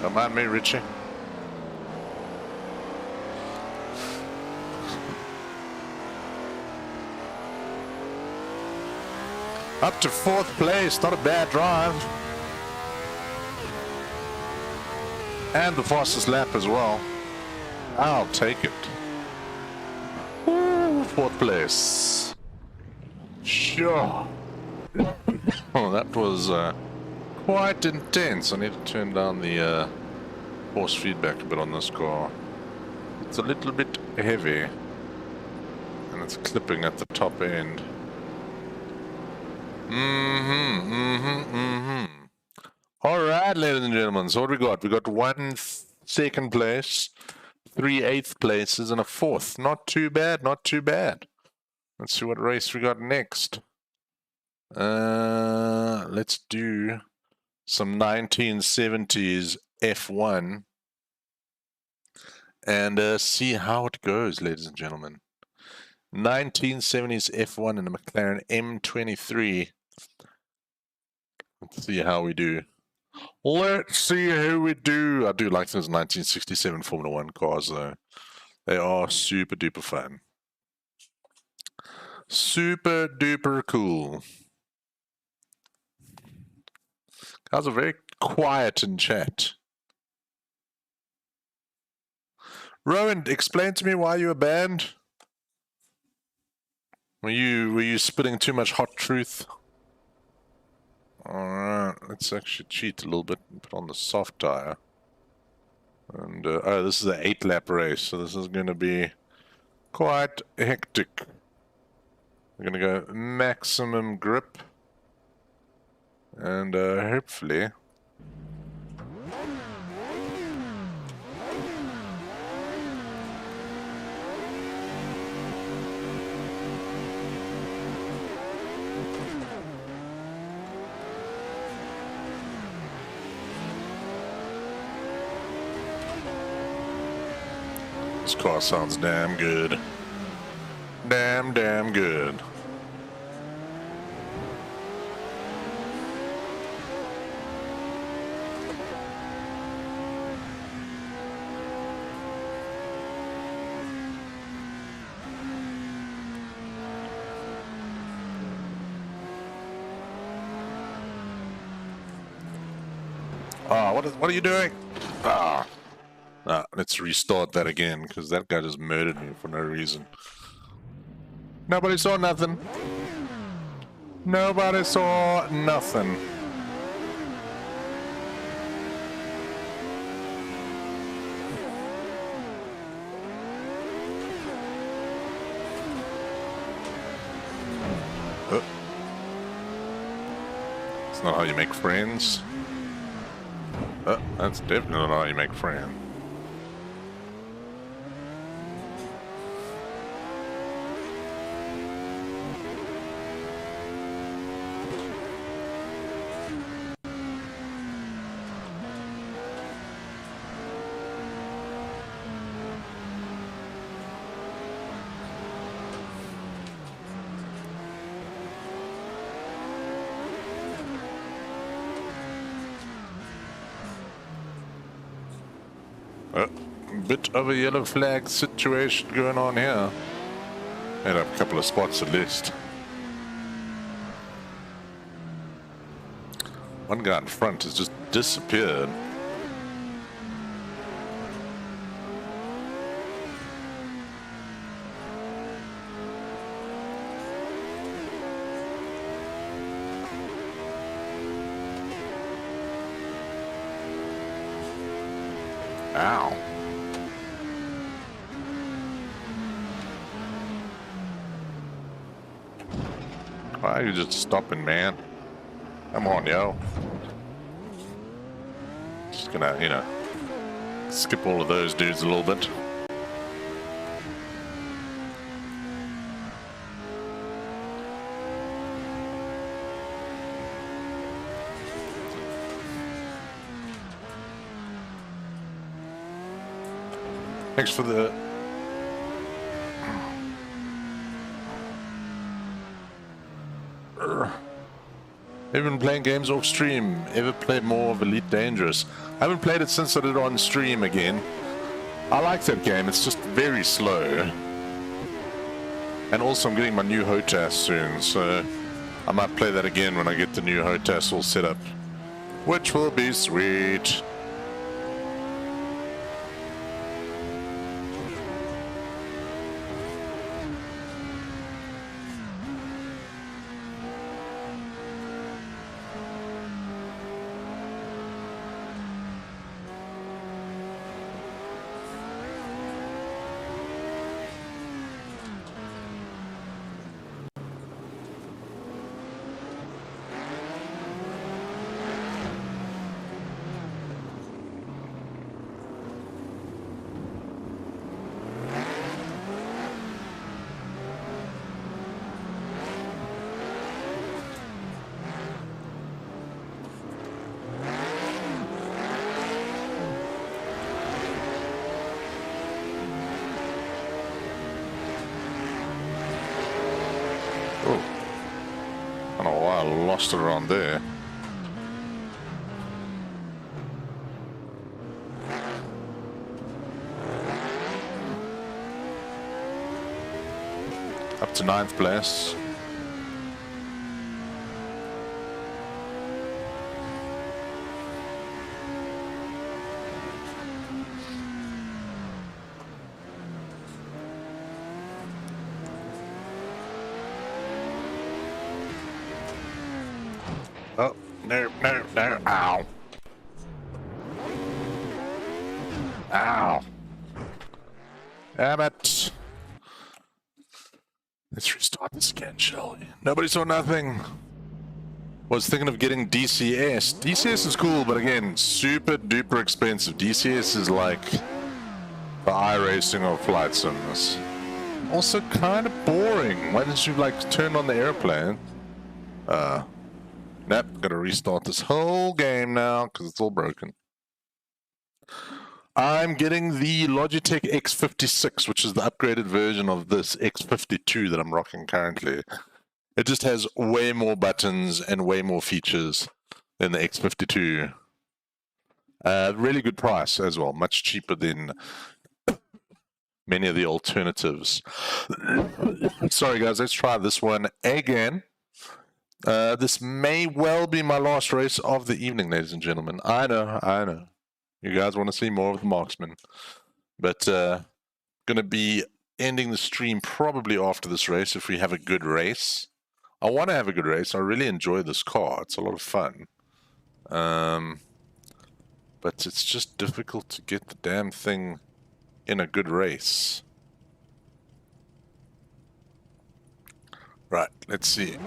Don't mind me, Richie. Up to 4th place, not a bad drive. And the fastest lap as well. I'll take it. Ooh, 4th place. Sure. Oh, that was quite intense. I need to turn down the force feedback a bit on this car. It's a little bit heavy. And it's clipping at the top end. Mm-hmm. Alright, ladies and gentlemen, so what we got? We got 1 second place, 3 8th places, and a 4th. Not too bad, not too bad. Let's see what race we got next. Let's do some 1970s F1 and see how it goes, ladies and gentlemen. 1970s F1 in a McLaren M23. Let's see how we do. Let's see how we do. I do like those 1967 Formula 1 cars, though. They are super duper fun. Super duper cool. Guys are very quiet in chat. Rowan, explain to me why you were banned. Were you spitting too much hot truth? Alright, let's actually cheat a little bit and put on the soft tire. And, oh, this is an 8-lap race, so this is going to be quite hectic. We're going to go maximum grip. And, hopefully... This car sounds damn good. Damn good. Ah, what are you doing? Ah. Let's restart that again, because that guy just murdered me for no reason. Nobody saw nothing. Nobody saw nothing. That's not how you make friends. That's definitely not how you make friends. Bit of a yellow flag situation going on here. Had a couple of spots at least. One guy in front has just disappeared. Ow. Why are you just stopping, man? Come on, yo. Just gonna, you know, skip all of those dudes a little bit. Thanks for the... Ever been playing games off stream? Ever played more of Elite Dangerous? I haven't played it since I did it on stream again. I like that game, it's just very slow. And also I'm getting my new HOTAS soon, so I might play that again when I get the new HOTAS all set up. Which will be sweet. I lost it around there. Up to 9th place. Oh, no, no, no, ow. Ow. Damn it. Let's restart this again, shall we? Nobody saw nothing. Was thinking of getting DCS. DCS is cool, but again, super duper expensive. DCS is like the iRacing of flight sims. Also kind of boring. Why didn't you like turn on the airplane? Nope, gotta restart this whole game now because it's all broken. I'm getting the Logitech X56, which is the upgraded version of this X52 that I'm rocking currently. It just has way more buttons and way more features than the X52. Really good price as well, much cheaper than many of the alternatives. Sorry guys, let's try this one again. This may well be my last race of the evening, ladies and gentlemen. I know. You guys want to see more of the marksman. But going to be ending the stream probably after this race if we have a good race. I want to have a good race. I really enjoy this car. It's a lot of fun. But it's just difficult to get the damn thing in a good race. Right, let's see.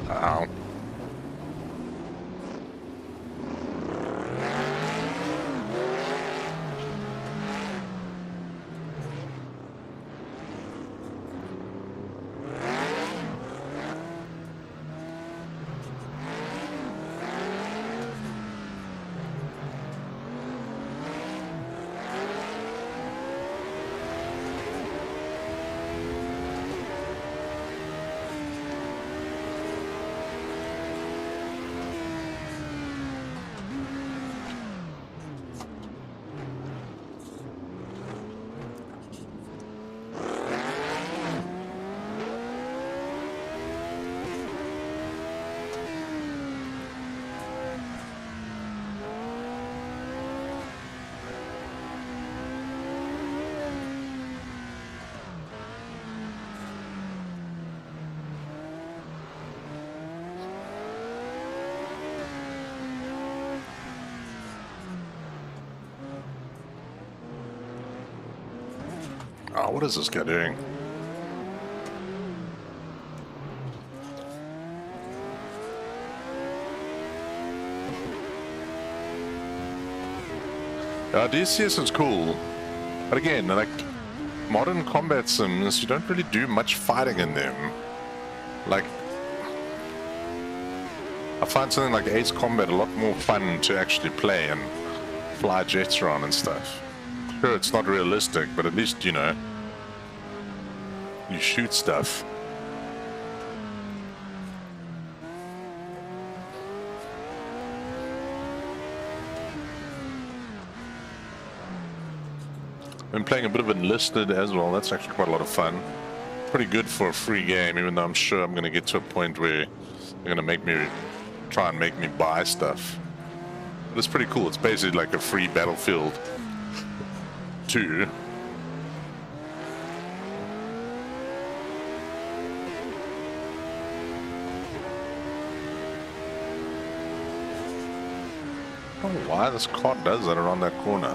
Ow. Oh, what is this guy doing? DCS is cool, but again, like modern combat sims, you don't really do much fighting in them. Like, I find something like Ace Combat a lot more fun to actually play and fly jets around and stuff. Sure, it's not realistic, but at least, you know, you shoot stuff. I'm playing a bit of Enlisted as well. That's actually quite a lot of fun. Pretty good for a free game, even though I'm sure I'm going to get to a point where they're going to make me try and make me buy stuff. But it's pretty cool. It's basically like a free Battlefield. 2. I don't know why this car does that around that corner.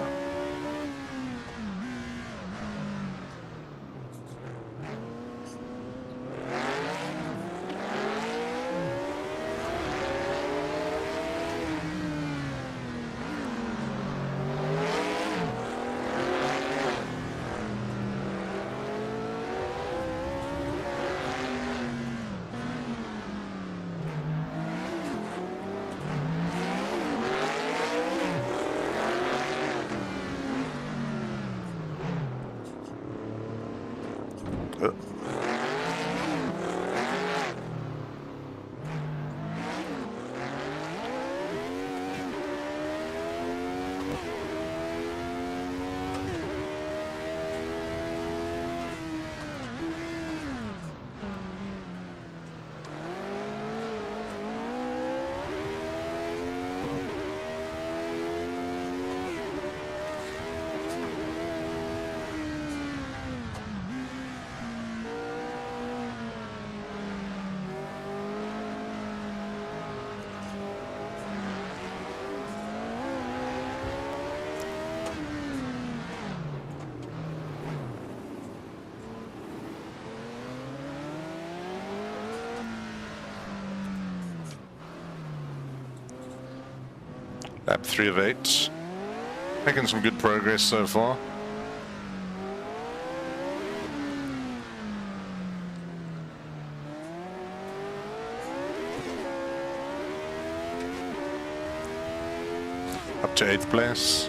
Lap 3 of 8. Making some good progress so far. Up to 8th place.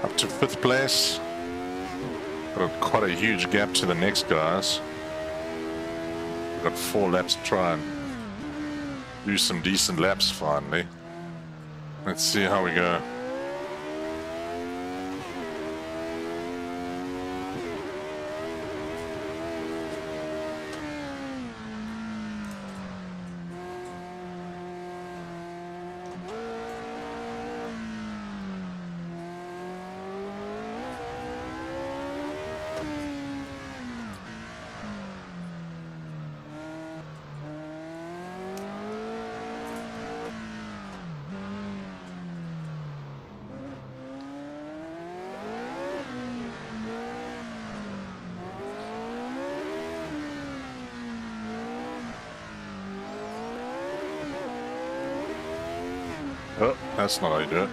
Up to 5th place. Got quite a huge gap to the next guys. We've got 4 laps to try and do some decent laps finally. Let's see how we go. Oh, that's not how you do it.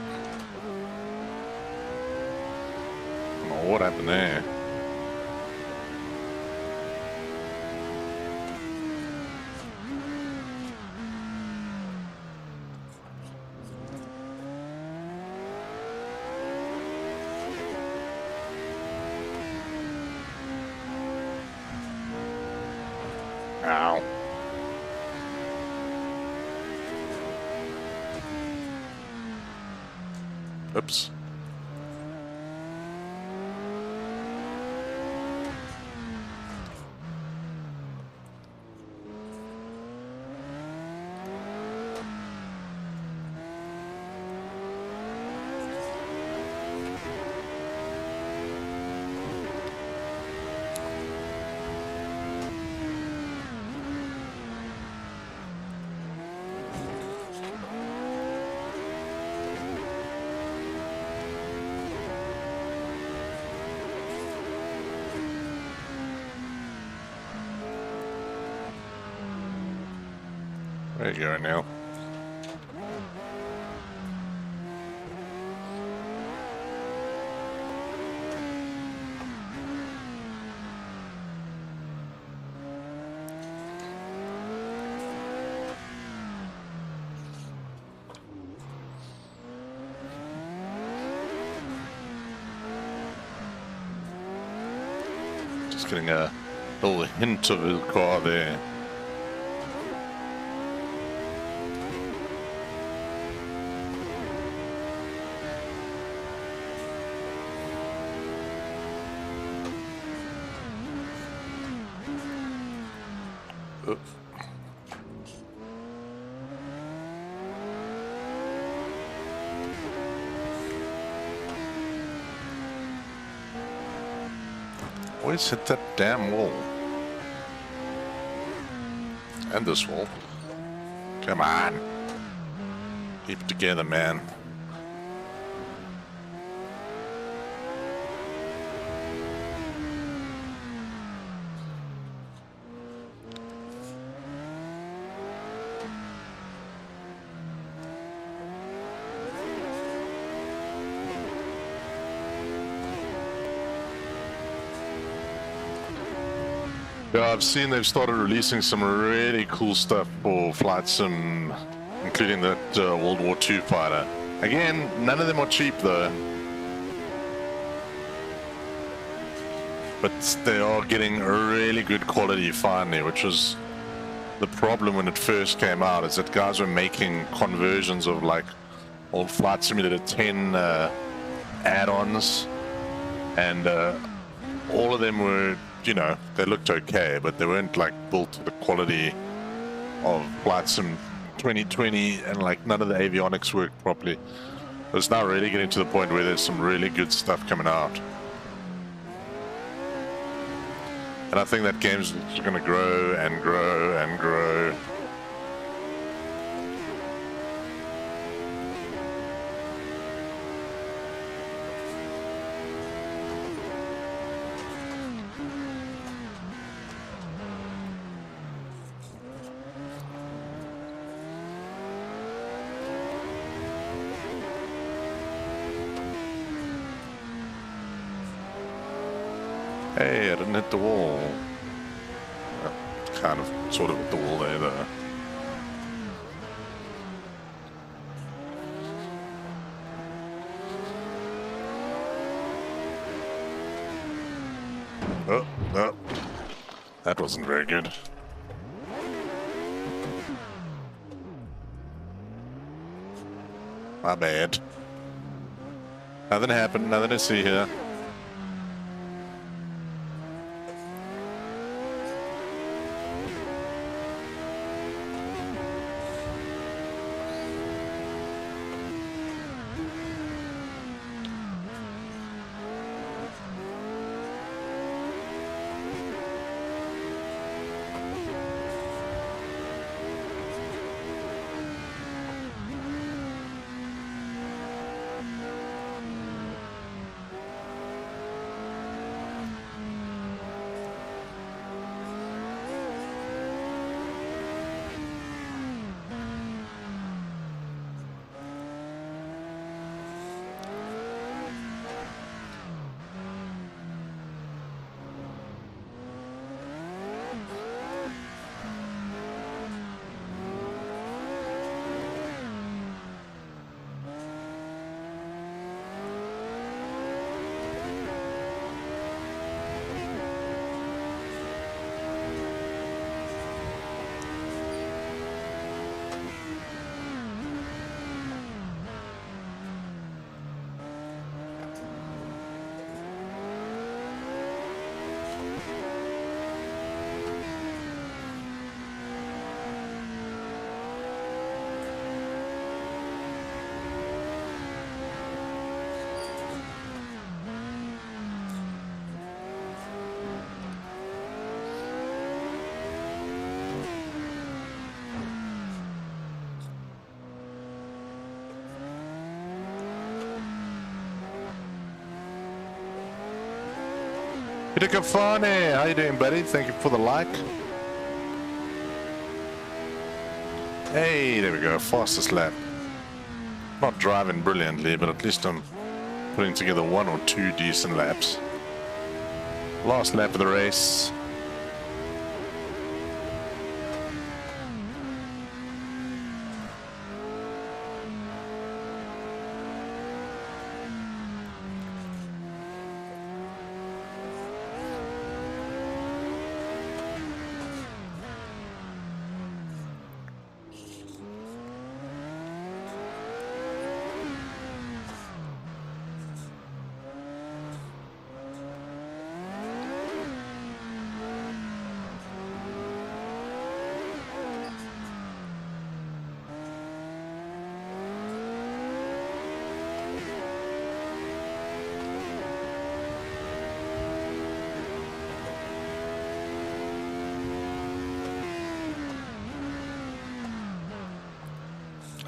I don't know what happened there. Ow. Oops. There you go now. Just getting a little hint of a car there. Oops. Always hit that damn wall. And this wall. Come on. Keep it together, man. Yeah, I've seen they've started releasing some really cool stuff for Flight Sim, including that World War II fighter. Again, none of them are cheap though. But they are getting a really good quality finally, which was the problem when it first came out, is that guys were making conversions of like old Flight Simulator 10 add-ons, and all of them were, you know, they looked okay, but they weren't like built to the quality of Flight Sim 2020, and like none of the avionics worked properly. It's now really getting to the point where there's some really good stuff coming out. And I think that game's going to grow and grow and grow. Hey, I didn't hit the wall. Well, kind of, sort of hit the wall there, though. Oh, no. That wasn't very good. My bad. Nothing happened, nothing to see here. Peter Cafane, how you doing, buddy? Thank you for the like. Hey, there we go, fastest lap. Not driving brilliantly, but at least I'm putting together 1 or 2 decent laps. Last lap of the race.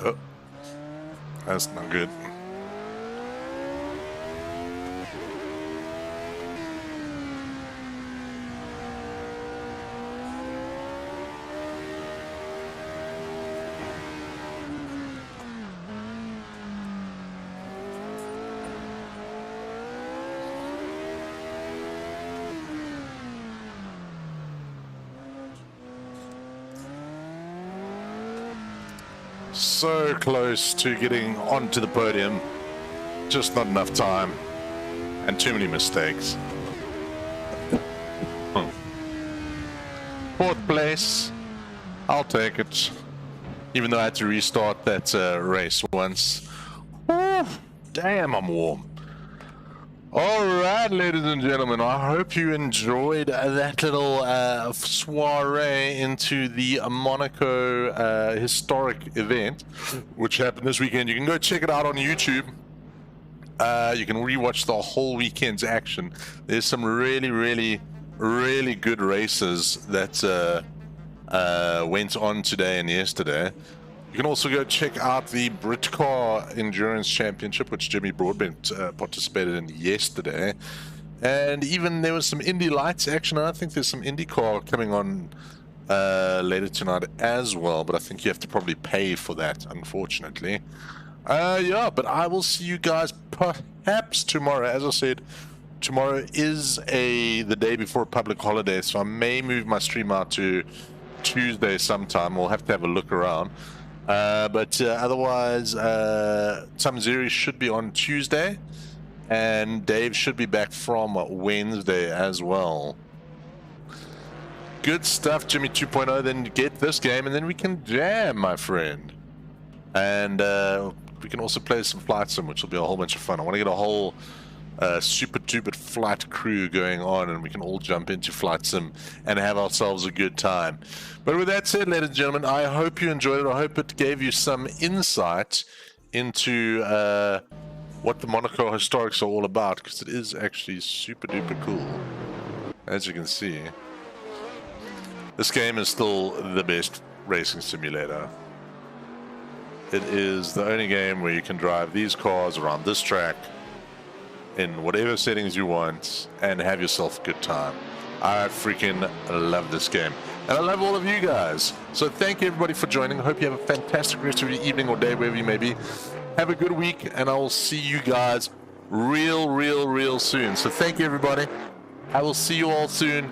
Oh, that's not good. So close to getting onto the podium, just not enough time, and too many mistakes. Fourth place, I'll take it, even though I had to restart that race once. Ooh, damn, I'm warm. Alright, ladies and gentlemen, I hope you enjoyed that little soiree into the Monaco Historic event, which happened this weekend. You can go check it out on YouTube. You can rewatch the whole weekend's action. There's some really good races that went on today and yesterday. You can also go check out the Britcar Endurance Championship, which Jimmy Broadbent participated in yesterday. And even there was some Indy Lights action. I think there's some IndyCar coming on later tonight as well, but I think you have to probably pay for that, unfortunately. Yeah, but I will see you guys perhaps tomorrow. As I said, tomorrow is the day before a public holiday, so I may move my stream out to Tuesday sometime. We'll have to have a look around. But otherwise, Tamziri should be on Tuesday, and Dave should be back from Wednesday as well. Good stuff, Jimmy 2.0. Then get this game, and then we can jam, my friend. And we can also play some flight sim, which will be a whole bunch of fun. I want to get a whole super duper flight crew going on, and we can all jump into flight sim and have ourselves a good time. But with that said, ladies and gentlemen, I hope you enjoyed it. I hope it gave you some insight into what the Monaco Historics are all about, because it is actually super duper cool. As you can see, this game is still the best racing simulator. It is the only game where you can drive these cars around this track in whatever settings you want and have yourself a good time. I freaking love this game, and I love all of you guys. So thank you everybody for joining. I hope you have a fantastic rest of your evening or day, wherever you may be. Have a good week, and I will see you guys real soon. So thank you everybody. I will see you all soon.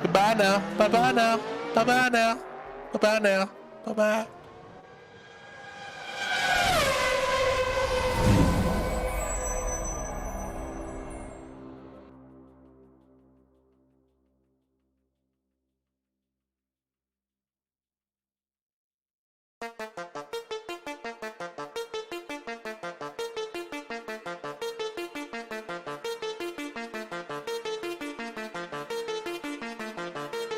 Goodbye now. Bye bye now. Bye bye now. Bye bye now. Bye bye.